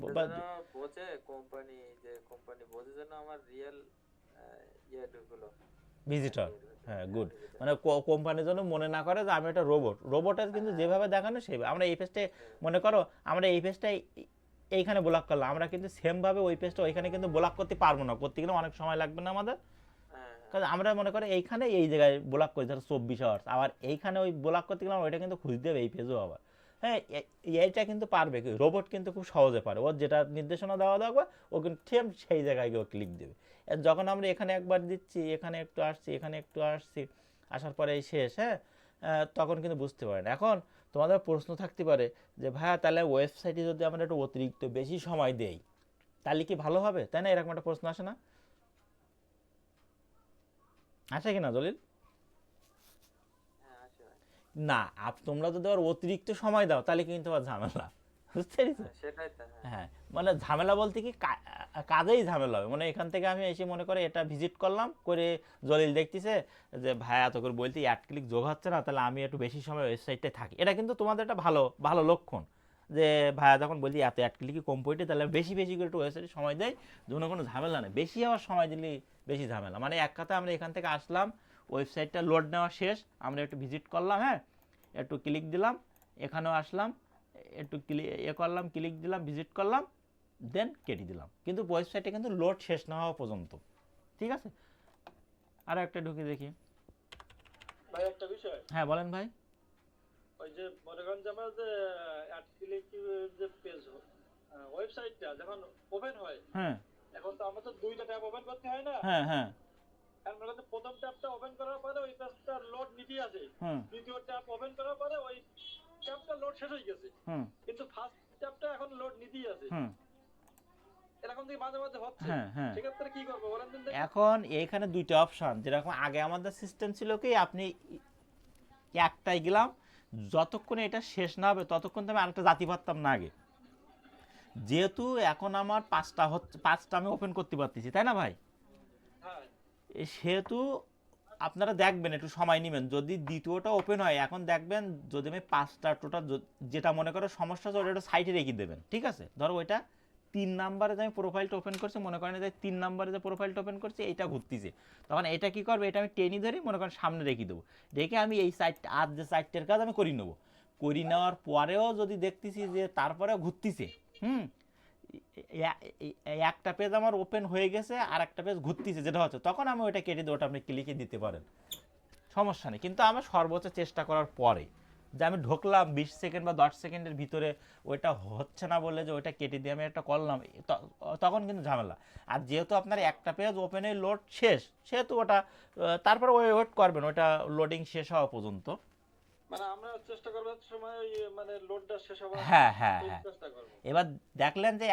বোঝে কোম্পানি, যে কোম্পানি বোঝে যেন আমার রিয়েল ইয়েগুলো ভিজিটর, হ্যাঁ গুড, মানে কোম্পানির জন্য মনে না করে যে আমি একটা রোবট, রোবটের কিন্তু যেভাবে দেখানো সেইভাবে, আমরা এই পেজটাই মনে করো, আমরা এই পেজটাই এইখানে ব্লক করলাম, আমরা কিন্তু সেমভাবে ওই পেজটা ওইখানে কিন্তু ব্লক করতে পারবো না, করতে গেলে অনেক সময় লাগবে না আমাদের, কারণ আমরা মনে করি এইখানে এই জায়গায় ব্লক করি ধরো 24 আওয়ার্স, আবার এইখানে ওই ব্লক করতে গেলে ওইটা কিন্তু খুঁজতে হবে এই পেজও আবার, হ্যাঁ, এইটা কিন্তু পারবে, রোবট কিন্তু খুব সহজে পারে, ওর যেটা নির্দেশনা দেওয়া থাকবে ও কিন্তু ঠিক সেই জায়গায় গিয়ে ক্লিক দেবে, যখন আমরা এখানে একবার দিচ্ছি, এখানে একটু আসছি, এখানে একটু আসছি, আসার পরে এই শেষ, হ্যাঁ, তখন কিন্তু বুঝতে পারেন। এখন তোমাদের প্রশ্ন থাকতে পারে যে ভাইয়া তাহলে ওয়েবসাইটে যদি আমরা একটু অতিরিক্ত বেশি সময় দেই তাহলে কি ভালো হবে, তাই না? এরকম একটা প্রশ্ন আসে না, আসে কি না দলিল? না, তোমরা যদি আর অতিরিক্ত সময় দাও তাহলে কিন্তু আর ঝামেলা, বুঝতে পেরেছো? সেটাই তো। হ্যাঁ, মানে ঝামেলা বলতে কি কাজেই ঝামেলা হবে, মানে এখান থেকে আমি এসে মনে করে এটা ভিজিট করলাম করে, জলিল দেখতেছে যে ভাই এত করে বলতে অ্যাড ক্লিক যোগ হচ্ছে না, তাহলে আমি একটু বেশি সময় ওয়েবসাইটে থাকি, এটা কিন্তু তোমাদের একটা ভালো ভালো লক্ষণ, যে ভাইয়া যখন বলছি এত অ্যাড ক্লিকই কম পড়ে তাহলে বেশি বেশি করে একটু ওয়েবসাইটে সময় দেয়, যেন কোনো ঝামেলা নেই, বেশি হওয়ার সময় দিলে বেশি ঝামেলা, মানে এক কথা আমরা এখান থেকে আসলাম, ওয়েবসাইটটা লোড নেওয়া শেষ, আমরা একটু ভিজিট করলাম, হ্যাঁ, একটু ক্লিক দিলাম, এখানেও আসলাম, একটু করলাম, ক্লিক দিলাম, ভিজিট করলাম, দেন কেটে দিলাম, কিন্তু ওয়েবসাইটে কিন্তু লোড শেষ না হওয়া পর্যন্ত, ঠিক আছে? আর একটা ঢুকে দেখি ভাই একটা বিষয়, হ্যাঁ বলেন ভাই। ওই যে মনে করেন যে আমরা যে অ্যাড ক্লিক যে পেজ ওয়েবসাইটটা যখন ওপেন হয়, হ্যাঁ তো দুইটা ট্যাব ওপেন করতে হয় না? হ্যাঁ হ্যাঁ আর মনে করছে প্রথম ট্যাবটা ওপেন করার পরে ওই পেজটা লোড নিতেই আছে, হুম দ্বিতীয় ট্যাব ওপেন করার পরে ওই ট্যাবটা লোড শেষ হয়ে গেছে, হুম কিন্তু ফার্স্ট ট্যাবটা এখন লোড নিতেই আছে। হুম এরকম থেকে মাঝে মাঝে হচ্ছে। হ্যাঁ হ্যাঁ সেক্ষেত্রে কি করবো বলেন দিন দেখি? এখন এইখানে দুইটা অপশন, যেরকম আগে আমাদের সিস্টেম ছিল কি আপনি একটাই গেলাম, যতক্ষণ এটা শেষ না হবে ততক্ষণ তো আমি আরেকটা জাতি পারতাম না আগে। যেহেতু এখন আমার পাঁচটা আমি ওপেন করতে পারতেছি, তাই না ভাই? হ্যাঁ সেহেতু আপনারা দেখবেন, একটু সময় নেবেন, যদি দ্বিতীয়টা ওপেন হয় এখন দেখবেন, যদি আমি পাঁচটা টোটাল যেটা মনে করো সমস্যা আছে ওটা সাইডে রেখে দেবেন, ঠিক আছে? ধরো ওইটা 3 নাম্বারে যে আমি প্রোফাইলটা ওপেন করছি, মনে করেন যে 3 নাম্বারে যে প্রোফাইলটা ওপেন করছি এইটা ঘুরতেছে, তখন এটা কি করবে, এটা আমি টেনে ধরে মনে করেন সামনে রেখে দেবো, রেখে আমি এই সাইডটা আর যে সাইডটার কাজ আমি করে নেবো, করে নেওয়ার পরেও যদি দেখতেছি যে তারপরেও ঘুরতেছে, একটা পেজ আমার ওপেন হয়ে গেছে আর একটা পেজ ঘুরতেছে যেটা হচ্ছে, তখন আমি ওইটা কেটে দিই, ওটা আপনি ক্লিকে দিতে পারেন, সমস্যা নেই। কিন্তু আমার সর্বোচ্চ চেষ্টা করার পরে যে আমি ঢুকলাম 20 সেকেন্ড বা 10 সেকেন্ডের ভিতরে ওইটা হচ্ছে না বলে যে ওইটা কেটে দিয়ে আমি একটা করলাম, তখন কিন্তু ঝামেলা। আর যেহেতু আপনার একটা পেজ ওপেনে লোড শেষ, সেহেতু ওটা তারপরে ওয়েট করবেন ওইটা লোডিং শেষ হওয়া পর্যন্ত। মানে আমরা চেষ্টা করবো সময় ওই মানে লোডটা শেষ হওয়ার হ্যাঁ হ্যাঁ হ্যাঁ চেষ্টা করবো। এবার দেখলেন যে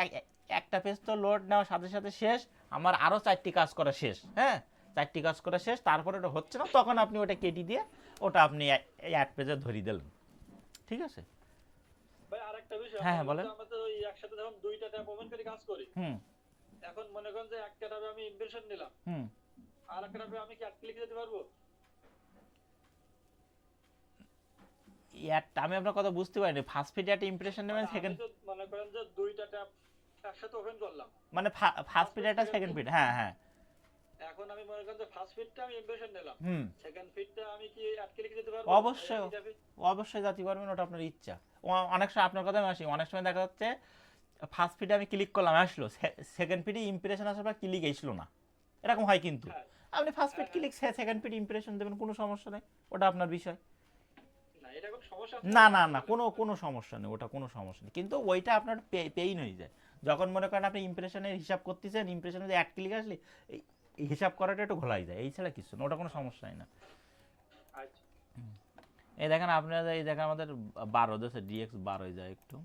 একটা পেজ তো লোড নেওয়ার সাথে সাথে শেষ, আমার আরও 4টি কাজ করা শেষ, হ্যাঁ 4টি কাজ করা শেষ, তারপরে ওটা হচ্ছে না, তখন আপনি ওটা কেটে দিয়ে ওটা আপনি এক পেজে ধরিয়ে দিলেন, ঠিক আছে? ভাই আরেকটা বিষয়, হ্যাঁ, হ্যাঁ, বলেন। আমরা তো ওই একসাথে যখন দুইটা ট্যাব ওপেন করে কাজ করি, হুম এখন মনে করেন যে একটা ট্যাবে আমি ইমপ্রেশন নিলাম, হুম আর একটা ট্যাবে আমি কি এক ক্লিক দিতে পারবো? আমি আপনার কথা বুঝতে পারিনি, ফার্স্ট ফিডে একটা ইমপ্রেশন নেবেন, আমি সেকেন্ড তো মনে করেন যে দুইটা ট্যাব একসাথে ওপেন করলাম, মানে ফার্স্ট ফিডে একটা সেকেন্ড ফিড, হ্যাঁ হ্যাঁ এখন আমি মনে করেন যে ফার্স্ট ফিডটা আমি ইমপ্রেশন নিলাম, হুম সেকেন্ড ফিডটা আমি কি এক ক্লিক দিতে পারবো? অবশ্যই অবশ্যই জাতি পারবেন, ওটা আপনার ইচ্ছা। অনেক সময় আপনার কথা আমি আসি, অনেক সময় দেখা যাচ্ছে ফার্স্ট ফিডে আমি ক্লিক করলাম আসলো, সেকেন্ড ফিডে ইমপ্রেশন আসার পর ক্লিক আসলো না, এরকম হয় কিন্তু। হ্যাঁ। আপনি first feed click second feed impression দেবেন, কোনো সমস্যা নেই, ওটা আপনার বিষয়। না এটা কোনো সমস্যা না না না কোনো সমস্যা নেই, ওটা কোনো সমস্যা নেই, কিন্তু ওইটা আপনার পেইন হয়ে যায় যখন মনে করেন আপনি ইমপ্রেশনের হিসাব করতেছেন, ইমপ্রেশনে যে এক ক্লিক আসলে এই হিসাব করাটা একটু ঘোলাই যায়, এই ছাড়া কিছু না, ওটা কোনো সমস্যাই না। আচ্ছা এই দেখেন আপনারা, এই দেখেন আমাদের 12 দেশে ডিএক্স 12 যায় একটু।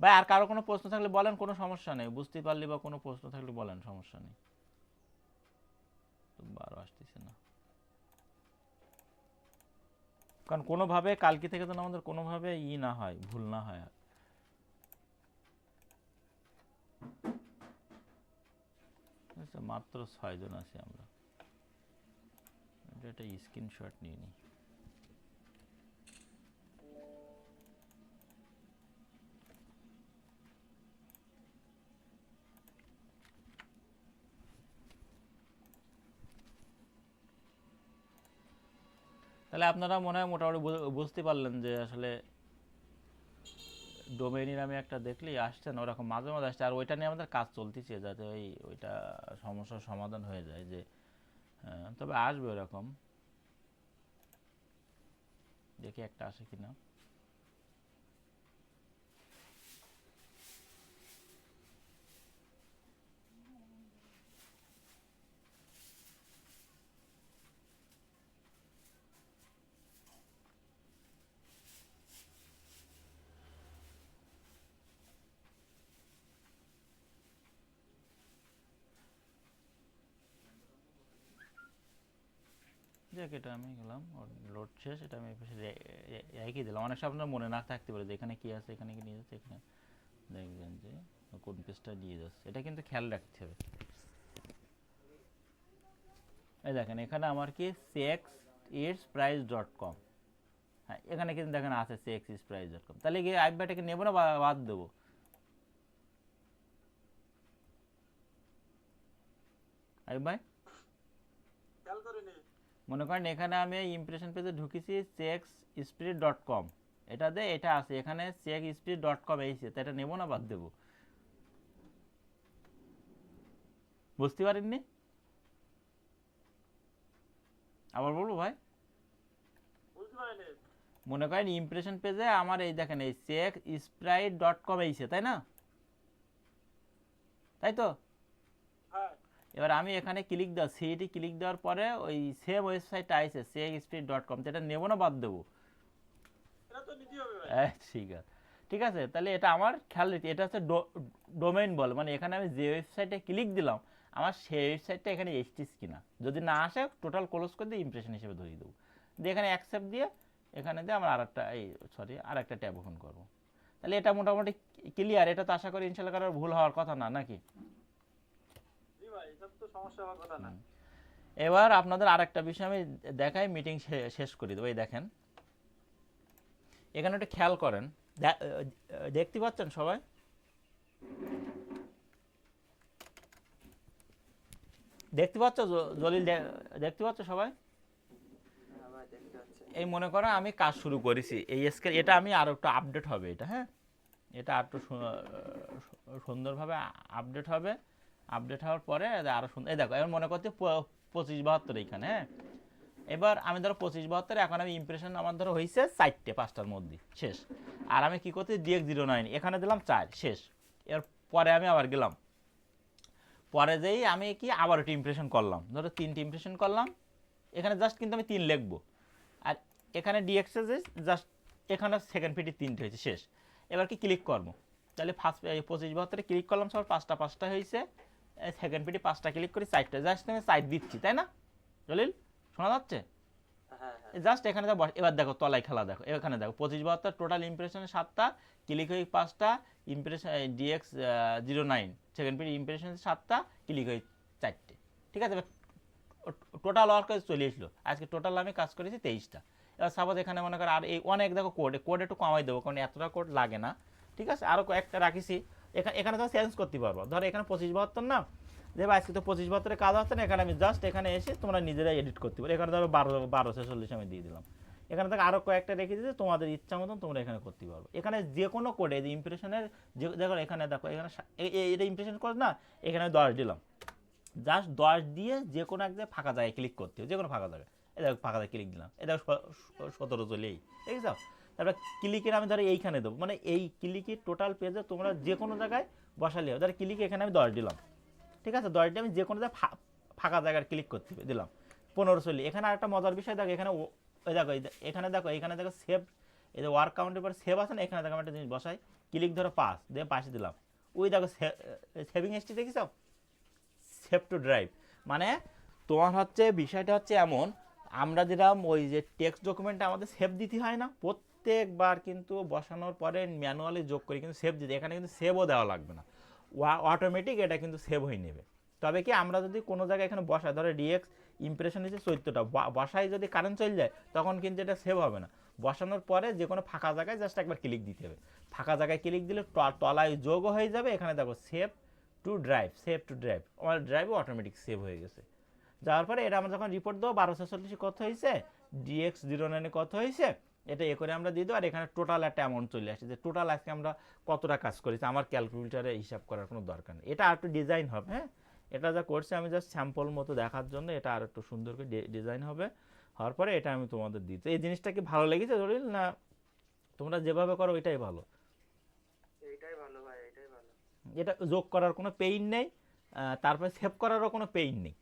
ভাই আর কারো কোনো প্রশ্ন থাকলে বলেন, কোনো সমস্যা নেই, বুঝতে পারলি বা কোনো প্রশ্ন থাকলে বলেন, সমস্যা নেই। 12 আসতেছে না কারণ কোনোভাবে কালকে থেকে যেন আমাদের কোনোভাবে না হয়, ভুল না হয়। মাত্র 6 জন আছি আমরা, এটা স্ক্রিনশট নিয়ে নিই। তাহলে আপনারা মনে হয় মোটামুটি বুঝতে পারলেন যে আসলে ডোমেইনের আমি একটা দেখলেই আসছেন, ওরকম মাঝে মাঝে আসছে, আর ওইটা নিয়ে আমাদের কাজ চলতেছে যাতে ওইটা সমস্যার সমাধান হয়ে যায়, যে তবে আসবে ওরকম, দেখি একটা আসে কিনা। দেখ এটা আমি গেলাম, লোড শেষ, এটা আমি একই দিলাম, অনেক সময় আপনার মনে না থাকতে পারে যে এখানে কি আছে, এখানে কি নিয়ে যাচ্ছে, এখানে দেখবেন যে কোন পেজটা নিয়ে যাচ্ছে, এটা কিন্তু খেয়াল রাখতে হবে। এই দেখেন এখানে আমার কি cxisprice.com, হ্যাঁ এখানে কিন্তু দেখেন আছে cxisprice.com, তাহলে গিয়ে আইবাটাকে নেবো না বাদ দেবো? আইব ভাই খেয়াল করিনি। মনে করেন এখানে আমি ইমপ্রেশন পেজে ঢুকেছি cxspirit.com, এটা দে, এটা আছে এখানে cxspirit.com এইছে, তো এটা নেবো না বাদ দেবো? বুঝতে পারেননি? আবার বলবো ভাই? বুঝতে পারিনি। মনে করেন ইমপ্রেশন পেজে আমার এই দেখেন এই cxspirit.com এইছে, তাই না? তাই তো এবার আমি এখানে ক্লিক দেওয়া সিইটি ক্লিক দেওয়ার পরে ওই সেম ওয়েবসাইটটা আইছে cxspeed.com, তো এটা নেবো না বাদ দেবো? এটা তো নিতে হবে ভাই। ঠিক আছে, ঠিক আছে, তাহলে এটা আমার খেয়াল রাখি, এটা হচ্ছে ডোমেইন বল, মানে এখানে আমি যে ওয়েবসাইটে ক্লিক দিলাম আমার সেই ওয়েবসাইটটা এখানে এসছিস কিনা, যদি না আসে টোটাল ক্লোজ করে দিয়ে ইমপ্রেশন হিসেবে ধরিয়ে দেবো, দিয়ে এখানে অ্যাকসেপ্ট দিয়ে এখানে দিয়ে আমরা আরেকটা ট্যাব ওপেন করবো। তাহলে এটা মোটামুটি ক্লিয়ার, এটা তো আশা করি ইনশাল্লাহ কারোর ভুল হওয়ার কথা না, নাকি? জি ভাই, এসব তো সমস্যা হওয়ার কথা না। এবার আপনাদের আরেকটা বিষয় আমি দেখাই, মিটিং শেষ করে দেবো। এই দেখেন এখানে একটু খেয়াল করেন, দেখতে পাচ্ছেন সবাই? দেখতে পাচ্ছ জলিল, দেখতে পাচ্ছ সবাই? হ্যাঁ ভাই দেখতে পাচ্ছি। এই মনে করো আমি কাজ শুরু করেছি, এই স্কেল এটা আমি আরো একটু আপডেট হবে, এটা হ্যাঁ, এটা আর একটু সুন্দরভাবে আপডেট হবে, আপডেট হওয়ার পরে আরো সুন্দর। এই দেখো এবার মনে করতে 2572 এইখানে, হ্যাঁ। এবার আমি ধরো 2572, এখন আমি ইমপ্রেশন আমার ধরো হয়েছে 4টে 5টার মধ্যে শেষ, আর আমি কি করতে DX09 এখানে দিলাম 4 শেষ। এর পরে আমি আবার গেলাম, পরে যেই আমি কি আবার একটা ইমপ্রেশন করলাম, ধরো 3টে ইমপ্রেশন করলাম, এখানে জাস্ট কিন্তু আমি 3 লিখবো, আর এখানে ডিএক্সে জাস্ট এখানে সেকেন্ড পিটি 3টে হয়েছে শেষ। এবার কি ক্লিক করবো, তাহলে ফার্স্ট 2572 ক্লিক করলাম, সব 5টা হয়েছে, সেকেন্ড পিটি 5টা ক্লিক করি 4টে, জাস্ট আমি সাইড দিচ্ছি, তাই না জলিল? শোনা যাচ্ছে? হ্যাঁ হ্যাঁ জাস্ট এখানে এবার দেখো তলায় খেলা দেখো, এখানে দেখো 2572 টোটাল ইমপ্রেশনে 7টা, ক্লিক হয়ে 5টা, ইমপ্রেশন DX09 সেকেন্ড পিটি ইমপ্রেশন 7টা, ক্লিক হয়ে 4টে, ঠিক আছে। টোটাল ওয়ার্ক চলে এসলো, আজকে টোটাল আমি কাজ করেছি 23টা। এবার সাপোজ এখানে মনে করো আর এই অনেক দেখো কোড একটু কমাই দেবো, কারণ এতটা কোড লাগে না, ঠিক আছে। আরও কয়েকটা রাখিছি, এখানে তুমি চেঞ্জ করতে পারবো, ধরো এখানে 2572 না, যে আজকে তো 2572 কাজ হচ্ছে না, এখানে আমি জাস্ট এখানে এসে তোমরা নিজেরাই এডিট করতে পারো, এখানে ধরো 1246 আমি দিয়ে দিলাম, এখানে থেকে আরও কয়েকটা রেখে দিতে তোমাদের ইচ্ছা মতন তোমরা এখানে করতে পারবো। এখানে যে কোনো কোডে যে ইমপ্রেশনের যে দেখো এখানে দেখো এখানে এটা ইমপ্রেশন কোড না, এখানে 10 দিলাম, জাস্ট 10 দিয়ে যে কোনো এক জায়গায় ফাঁকা জায়গায় ক্লিক করতে হবে, যে কোনো ফাঁকা জায়গায়, এই দেখো ফাঁকা জায়গায় ক্লিক দিলাম, এই দেখো 17 চলেই, ঠিক আছে। তারপরে ক্লিকের আমি ধরো এইখানে দেবো, মানে এই ক্লিকের টোটাল পেজে তোমরা যে কোনো জায়গায় বসালে হবে, ধরো ক্লিকে এখানে আমি 10 দিলাম, ঠিক আছে, 10 দিয়ে আমি যে কোনো জায়গায় ফাঁকা জায়গায় ক্লিক করতে দিলাম, 15 চলে। এখানে আরেকটা মজার বিষয় দেখো, এখানে ওই দেখো এখানে দেখো সেভ, এই যে ওয়ার্ক কাউন্টের পর সেভ আছে না, এখানে দেখো আমি একটা জিনিস বসাই, ক্লিক ধরো 5 দিয়ে পাশে দিলাম, ওই দেখো সেভিং হিস্ট্রি দেখিস, সেভ টু ড্রাইভ, মানে তোমার হচ্ছে বিষয়টা হচ্ছে এমন, আমরা যেরকম ওই যে টেক্সট ডকুমেন্টে আমাদের সেভ দিতে হয় না, প্রত্যেকবার কিন্তু বসানোর পরে ম্যানুয়ালি যোগ করি কিন্তু সেভ দিতে, এখানে কিন্তু সেভও দেওয়া লাগবে না, অটোমেটিক এটা কিন্তু সেভ হয়ে নেবে। তবে কি আমরা যদি কোনো জায়গায় এখানে বসাই, ধরো ডিএক্স ইমপ্রেশন হচ্ছে 14টা, বসাই যদি কারেন্ট চলে যায় তখন কিন্তু এটা সেভ হবে না, বসানোর পরে যে কোনো ফাঁকা জায়গায় জাস্ট একবার ক্লিক দিতে হবে, ফাঁকা জায়গায় ক্লিক দিলে তলায় যোগও হয়ে যাবে, এখানে দেখো save to drive, save to drive, আমার ড্রাইভও অটোমেটিক সেভ হয়ে গেছে। যাওয়ার পরে এটা আমরা যখন রিপোর্ট দেবো 1246 কত হয়েছে, DX09 কত হয়েছে, এটা এ করে আমরা দিয়ে দেবো, আর এখানে টোটাল একটা অ্যামাউন্ট চলে আসে, যে টোটাল আজকে আমরা কতটা কাজ করেছি, আমার ক্যালকুলেটারে হিসাব করার কোনো দরকার নেই, এটা আর একটু ডিজাইন হবে, হ্যাঁ। এটা যা করছি আমি জাস্ট স্যাম্পল মতো দেখার জন্য, এটা আর একটু সুন্দর করে ডিজাইন হবে, হওয়ার পরে এটা আমি তোমাদের দিই। এই জিনিসটা কি ভালো লেগেছে জলিল, না তোমরা যেভাবে করো এটাই ভালো? এইটাই ভালো ভাই, এটাই ভালো। এটা যোগ করার কোনো পেইন নেই, তারপরে সেভ করারও কোনো পেইন নেই,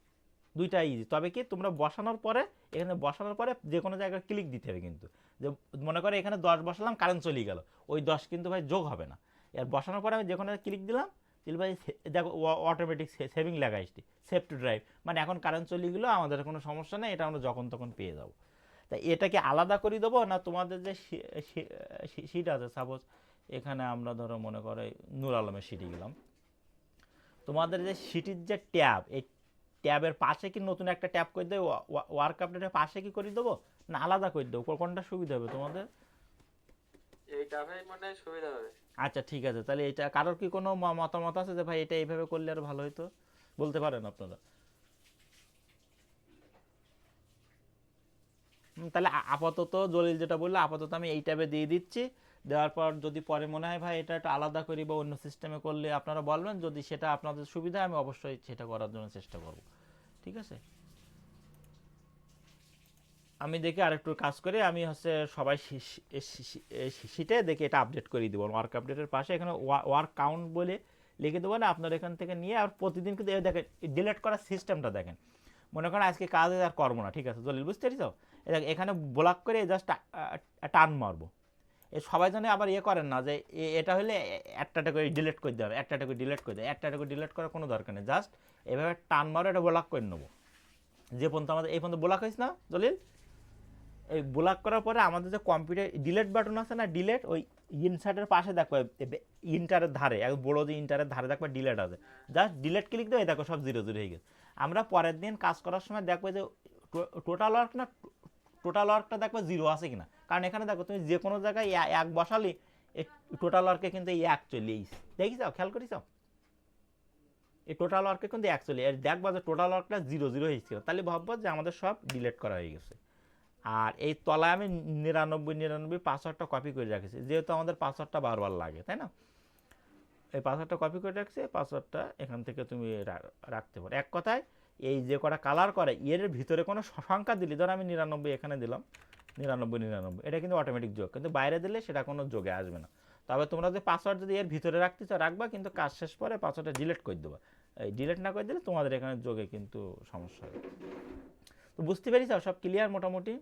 দুইটাই ইজি। তবে কি তোমরা বসানোর পরে এখানে বসানোর পরে যে কোনো জায়গায় ক্লিক দিতে হবে, কিন্তু যে মনে করে এখানে 10 বসালাম কারেন্ট চলে গেল, ওই 10 কিন্তু ভাই যোগ হবে না, এর বসানোর পরে আমি যে কোনো ক্লিক দিলাম, তাহলে ভাই দেখো অটোমেটিক সেভিং লেখা আসছে, সেভ টু ড্রাইভ, মানে এখন কারেন্ট চলে গেলো, আমাদের কোনো সমস্যা নেই, এটা আমরা যখন তখন পেয়ে যাবো। তাই এটাকে আলাদা করে দেবো না, তোমাদের যে শিট আছে, সাপোজ এখানে আমরা ধরো মনে করে নূর আলমের শিটে গেলাম, তোমাদের যে শিটের যে ট্যাব, এই ট্যাবের পাশে কি নতুন একটা ট্যাব করে দেবো, ওয়ার্ক আপডেটের পাশে কি করে দেবো, না আলাদা করে দেবো, কোনটা সুবিধা হবে তোমাদের? এইটা ভাই মনে হয় সুবিধা হবে। আচ্ছা ঠিক আছে, তাহলে এটা কারোর কি কোনো মতামত আছে যে ভাই এটা এইভাবে করলে আরো ভালো হতো, বলতে পারেন আপনারা। তাহলে আপাতত জলিল যেটা বললো, আপাতত আমি এই ট্যাবে দিয়ে দিচ্ছি, দেওয়ার পর যদি পরে মনে হয় ভাই এটা একটু আলাদা করি বা অন্য সিস্টেমে করলে আপনারা বলবেন, যদি সেটা আপনাদের সুবিধা আমি অবশ্যই সেটা করার জন্য চেষ্টা করব, ঠিক আছে। আমি দেখি আরেকটু কাজ করে আমি হচ্ছে সবাই শিটে দেখে এটা আপডেট করে দিব, ওয়ার্ক আপডেটের পাশে এখানে ওয়ার্ক কাউন্ট বলে লিখে দেবো না, আপনার এখান থেকে নিয়ে আর প্রতিদিন কিন্তু এই দেখেন ডিলিট করার সিস্টেমটা দেখেন। মনে করেন আজকে কাজে আর করবো না, ঠিক আছে জলিল, বুঝতে পেরেছ? এখানে ব্লক করে জাস্ট টান মারবো। সবাই জানে আবার করেন না যে এটা হলে একটা করে ডিলিট করে দেবে, একটা করে ডিলিট করে দেয়, একটা করে ডিলিট করার কোনো দরকার নেই, জাস্ট এভাবে টান মারো, এটা ব্লক করে নেবো। যে পর্যন্ত আমাদের এই পর্যন্ত ব্লক হয়েছে না জলিল, এই ব্লক করার পরে আমাদের যে কম্পিউটার ডিলিট বাটন আছে না, ডিলিট, ওই ইনসার্টের পাশে দেখো ইন্টারের ধারে, এক বড়ো যে ইন্টারের ধারে দেখো ডিলিট আছে, জাস্ট ডিলিট ক্লিক দেবে, দেখো সব 0 0 হয়ে গেছে। আমরা পরের দিন কাজ করার সময় দেখবো যে টোটাল ওয়ার্ক না, টোটাল ওয়ার্কটা দেখবো 0 আছে কিনা, কারণ এখানে দেখো তুমি যে কোনো জায়গায় 1 বসালি এই টোটাল ওয়ার্কে কিন্তু এই 1 চলে এসেছে, দেখিস খেয়াল করিস? এই টোটাল ওয়ার্কে কিন্তু 1 চলে, আর দেখবা যে টোটাল ওয়ার্কটা 0 0 হয়েছিল, তাহলে ভাববো যে আমাদের সব ডিলিট করা হয়ে গেছে। আর এই তলায় আমি 99 পাসওয়ার্ডটা কপি করে রাখেছি, যেহেতু আমাদের পাসওয়ার্ডটা বারবার লাগে, তাই না? এই পাসওয়ার্ডটা কপি করে রাখছি, পাসওয়ার্ডটা এখান থেকে তুমি রাখতে পারো। এক কথায় এই যে কটা কালার করে এর ভিতরে কোনো সংখ্যা দিলি, ধর আমি 99 এখানে দিলাম, 99, এটা কিন্তু অটোমেটিক যোগ, কিন্তু বাইরে দিলে সেটা কোনো যোগে আসবে না। তবে তোমরা যে পাসওয়ার্ড যদি এর ভিতরে রাখতে চাও রাখবা, কিন্তু কাজ শেষ পরে পাসওয়ার্ডটা ডিলিট করে দেবা। এই ডিলিট না করে দিলে তোমাদের এখানে যোগে কিন্তু সমস্যা হবে। তো বুঝতে পেরেছ সব ক্লিয়ার মোটামুটি?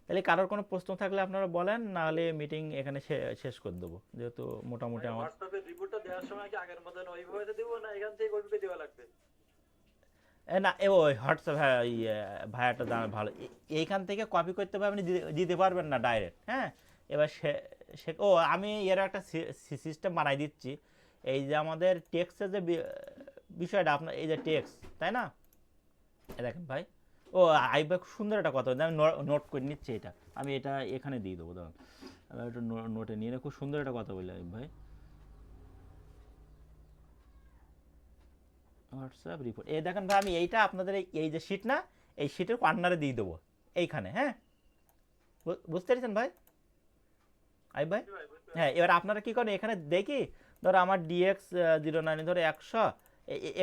তাহলে কারোর কোনো প্রশ্ন থাকলে আপনারা বলেন, নাহলে মিটিং এখানে শেষ করে দেবো, যেহেতু মোটামুটি আমার হোয়াটসঅ্যাপে রিপোর্টটা দেওয়ার সময় কি আগের মতন ওইভাবে দেবো না এখান থেকে ওইভাবে দেওয়া লাগবে? না ওই হোয়াটসঅ্যাপ, হ্যাঁ ভাইয়াটা দাম ভালো, এইখান থেকে কপি করতে পারবেন, আপনি দিতে পারবেন না ডাইরেক্ট। হ্যাঁ, এবার সে আমি এর একটা সিস্টেম বানাই দিচ্ছি। এই যে আমাদের টেক্সটের যে বিষয়টা, আপনার এই যে টেক্সট, তাই না? দেখেন ভাই, ভাই খুব সুন্দর একটা কথা, আমি নোট করে নিচ্ছি, এটা আমি এটা এখানে দিয়ে দেবো, দাঁড়ান আমি একটু নোটে নিয়ে খুব সুন্দর একটা কথা বললাম ভাই। হোয়াটসঅ্যাপ রিপোর্ট, এই দেখেন ভাই, আমি এইটা আপনাদের এই যে শিট না, এই শিটের কর্নারে দিয়ে দেবো এইখানে। হ্যাঁ, বুঝতে পেরেছেন ভাই? ভাই হ্যাঁ, এবার আপনারা কী করেন, এখানে দেখি ধরো আমার DX09 ধরো 100,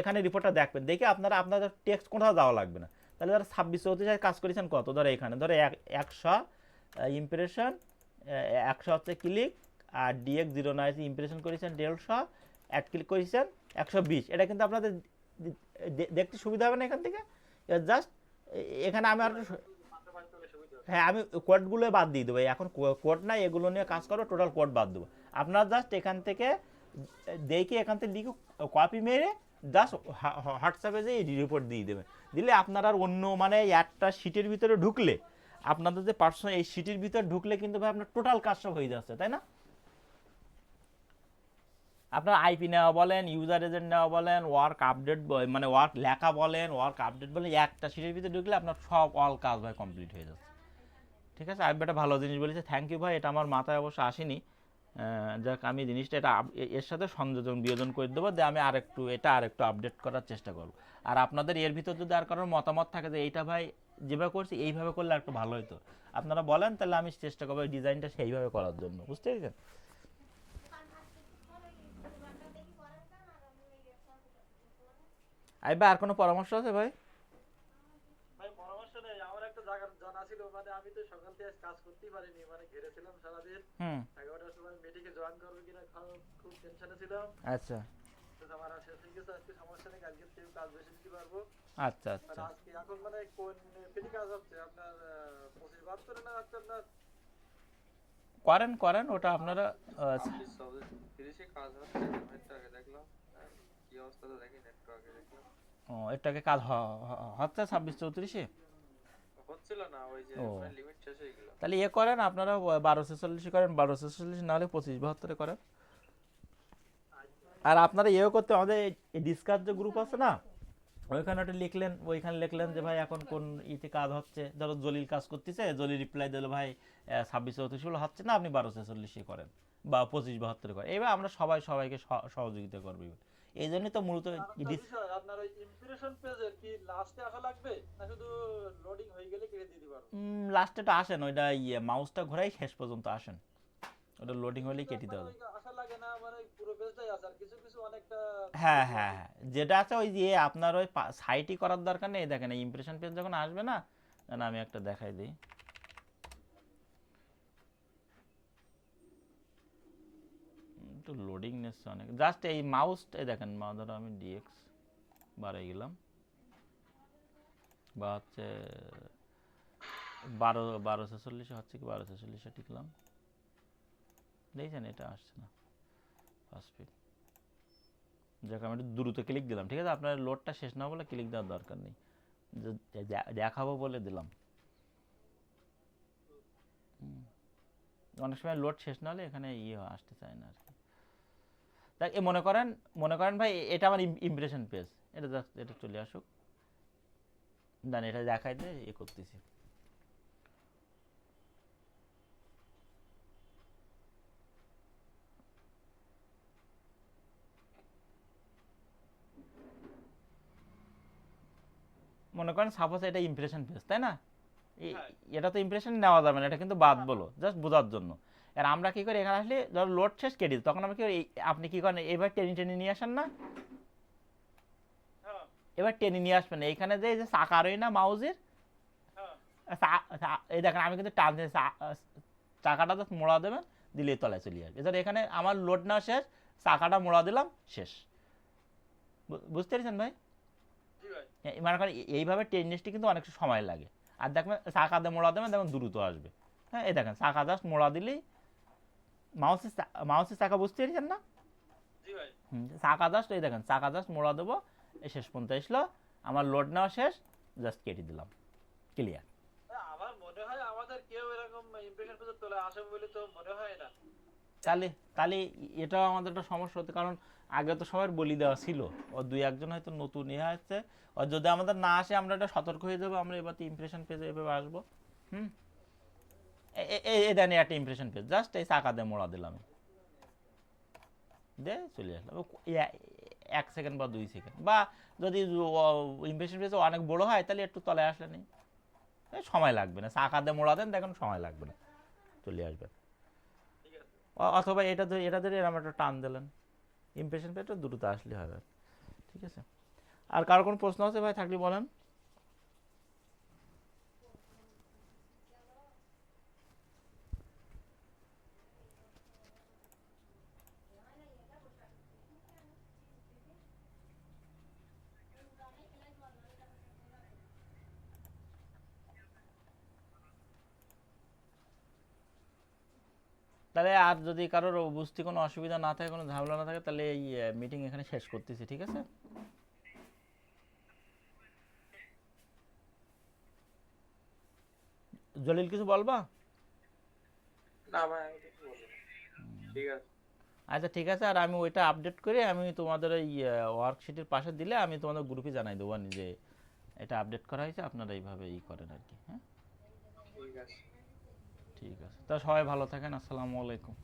এখানে রিপোর্টটা দেখবেন, দেখে আপনাদের টেক্সট কোথাও যাওয়া লাগবে না। তাহলে ধরো 26 34 কাজ করেছেন কত, ধরো এখানে ধরো 100 ইমপ্রেশন, 100 হচ্ছে ক্লিক, আর DX09 ইমপ্রেশন করেছেন 150, অ্যাড ক্লিক করেছেন 120, এটা কিন্তু আপনাদের দেখতে সুবিধা হবে না এখান থেকে। জাস্ট এখানে আমি আর হ্যাঁ, আমি কোডগুলো বাদ দিয়ে দেবো, এখন কোড নাই, এগুলো নিয়ে কাজ করো, টোটাল কোড বাদ দেবো। আপনার জাস্ট এখান থেকে দেখে এখান থেকে লিখে কপি মেরে জাস্ট হোয়াটসঅ্যাপে যে রিপোর্ট দিয়ে দেবেন, দিলে আপনার আর অন্য মানে একটা শিটের ভিতরে ঢুকলে, আপনাদের যে পার্সোনাল এই শিটের ভিতরে ঢুকলে কিন্তু ভাই আপনার টোটাল কাজ সব হয়ে যাচ্ছে, তাই না? আপনার আইপি নেওয়া বলেন, ইউজার এজেন্ট নেওয়া বলেন, ওয়ার্ক আপডেট মানে ওয়ার্ক লেখা বলেন, ওয়ার্ক আপডেট বলেন, একটা শিটের ভিতরে ঢুকলে আপনার সব অল কাজ ভাই কমপ্লিট হয়ে যাচ্ছে। ঠিক আছে, আইপি একটা ভালো জিনিস বলেছে, থ্যাংক ইউ ভাই, এটা আমার মাথায় অবশ্য আসেনি। যাক, আমি জিনিসটা এটা এর সাথে সংযোজন বিয়োজন করে দেবো, যে আমি আরেকটু আপডেট করার চেষ্টা করবো। আর আপনাদের এর ভিতর যদি আর কারোর মতামত থাকে যে এইটা ভাই যেভাবে করছি এইভাবে করলে একটু ভালো হতো, আপনারা বলেন, তাহলে আমি চেষ্টা করবো ডিজাইনটা সেইভাবে করার জন্য, বুঝতে পেরেছেন? ভাই আর কোনো পরামর্শ আছে ভাই? ভাই পরামর্শ নেই, আমার একটা জায়গা জানা ছিল, মানে আমি তো সকাল থেকে আজ কাজ করতেই পারিনি, মানে ঘেরেছিলাম সারাদিন। 11টার সময় মিটিংয়ে জয়েন করবো কিনা খুব টেনশনে ছিলাম। আচ্ছা আমার আর শেষ হয়ে গেছে, আজকে সমস্যা নেই, কালকে থেকে কাজ বেশি দিতে পারবো। আচ্ছা আচ্ছা, আজকে এখন মানে কোন ফ্রি কাজ হচ্ছে আপনার 25 72 না হচ্ছে আপনার? করেন ওটা আপনারা। 30 কাজ হচ্ছে, আমি একটু আগে দেখলাম, কি অবস্থা তো দেখি, একটু আগে দেখলাম। এটাকে কাজ হচ্ছে 26 34-এ হচ্ছিল না, ওই যে লিমিট শেষ হয়ে গেল। তাহলে করেন আপনারা 1246 করেন, 1246 না হলে 25 72 করেন। আর আপনারা করতে, আমাদের ডিসকাস যে গ্রুপ আছে না, ওইখানে ওটা ওইখানে লিখলেন যে ভাই এখন কোন ইতে কাজ হচ্ছে, ধরো জলিল কাজ করতেছে, জলিল রিপ্লাই দিল ভাই 26 34 হচ্ছে না, আপনি 1246 করেন বা 25 72 করেন, এবার আমরা সবাইকে সহযোগিতা করবো। এই জন্যই তো মূলত আপনার ওই ইমপ্রেশন পেজের কি লাস্টে আসা লাগবে না শুধু লোডিং হয়ে গেলে কেটে দিতে পারবো? লাস্টে তো আসেন, ওইটা মাউসটা ঘোরাই শেষ পর্যন্ত আসেন, ওটা লোডিং হলেই কেটে দেওয়া যায়। আসা লাগে না, মানে পুরো পেজটাই আছে, আর কিছু কিছু অনেকটা। হ্যাঁ, যেটা আছে ওই যে আপনার ওই সাইটই করার দরকার নেই, দেখেন এই ইমপ্রেশন পেজ যখন আসবে না, আমি একটা দেখাই দিই। একটু লোডিং নিচ্ছে অনেক। জাস্ট এই মাউসটা দেখেন, ধরো আমি ডিএক্স বাড়াই গেলাম, বা হচ্ছে 1246 হচ্ছে কি 1246 টিকলাম, দেখছেন এটা আসছে না ফার্স্ট স্পিড। যাক আমি একটু দ্রুত ক্লিক দিলাম, ঠিক আছে, আপনার লোডটা শেষ না বলে ক্লিক দেওয়ার দরকার নেই, দেখাবো বলে দিলাম। অনেক সময় লোড শেষ না হলে এখানে আসতে চায় না আর কি। দেখ এ মনে করেন ভাই এটা আমার ইমপ্রেশন পেজ, এটা জাস্ট এটা চলে আসুক, দেন এটা দেখাই দিয়ে করতেছি। মনে করেন সাপোজ এটা ইমপ্রেশন পেজ, তাই না? এটা তো ইমপ্রেশন নেওয়া যাবে না, এটা কিন্তু বাদ বলো, জাস্ট বোঝার জন্য। আর আমরা কি করি, এখানে আসলে ধরো লোড শেষ কেটে তখন আমরা কি করি, আপনি কি করেন এবার টেনে নিয়ে আসেন না, এবার টেনে নিয়ে আসবেন এইখানে যে চাকা রই না মাউজের, এই দেখেন আমি কিন্তু টান দিয়ে চাকাটা জাস্ট মোড়া দেবেন, দিলে তলায় চলে আসবে। এছাড়া এখানে আমার লোড নেওয়া শেষ, চাকাটা মোড়া দিলাম, শেষ। বুঝতে পেরেছেন ভাই? মনে করেন এইভাবে টেনিসটি কিন্তু অনেক সময় লাগে। আর দেখবেন চাকা দিয়ে মোড়া দেবেন, দেখবেন দ্রুত আসবে। হ্যাঁ, এই দেখেন চাকা জাস্ট মোড়া দিলেই মাউসের চাকা, বুঝতে পেরেছেন না? চাকা জাস্ট এই দেখেন চাকা জাস্ট মোড়া দেবো, এই শেষ পর্যন্ত এসলো, আমার লোড নেওয়া শেষ, জাস্ট কেটে দিলাম, ক্লিয়ার। আমার মনে হয় আমাদের কেউ এরকম ইমপ্রেশন পেজে চলে আসে বলে তো মনে হয় না। তাহলে এটাও আমাদের একটা সমস্যা হতো, কারণ আগে তো সবার বলি দেওয়া ছিল, ও দুই একজন হয়তো নতুন হচ্ছে, আর যদি আমাদের না আসে আমরা এটা সতর্ক হয়ে যাবো, আমরা এবার তো ইমপ্রেশন পেজে এভাবে আসবো। এই দেন একটা ইমপ্রেশন পেজ, জাস্ট এই চাকা দিয়ে মোড়া দিলাম, দে চলে আসলাম 1 সেকেন্ড বা 2 সেকেন্ড, বা যদি ইমপ্রেশন পেজ অনেক বড় হয় তাহলে একটু তলায় আসলে নেই, সময় লাগবে না, চাকা দিয়ে মোড়া দেন, দেখুন সময় লাগবে না, চলে আসবে। অথবা এটা ধরে এরকম একটা টান দিলেন, ইমপ্রেশন পেজটা দ্রুত আসলে হবে। ঠিক আছে, আর কারো কোনো প্রশ্ন আছে ভাই থাকলে বলেন। তাহলে আর যদি কারোর বুঝতে কোনো অসুবিধা না থাকে, কোনো ঝামেলা না থাকে, তাহলে এই মিটিং এখানে শেষ করতেছি, ঠিক আছে? জলিল কিছু বলবা? না ভাই আমি কিছু বলবো না। ঠিক আছে। আচ্ছা ঠিক আছে, আর আমি ওইটা আপডেট করে আমি তোমাদের ওই ওয়ার্কশিটের পাশে দিলে আমি তোমাদের গ্রুপে জানাই দেবো যে এটা আপডেট করা হয়েছে, আপনারা এইভাবে করেন আর কি। হ্যাঁ ঠিক আছে। ঠিক আছে, তা সবাই ভালো থাকেন, আসসালামু আলাইকুম।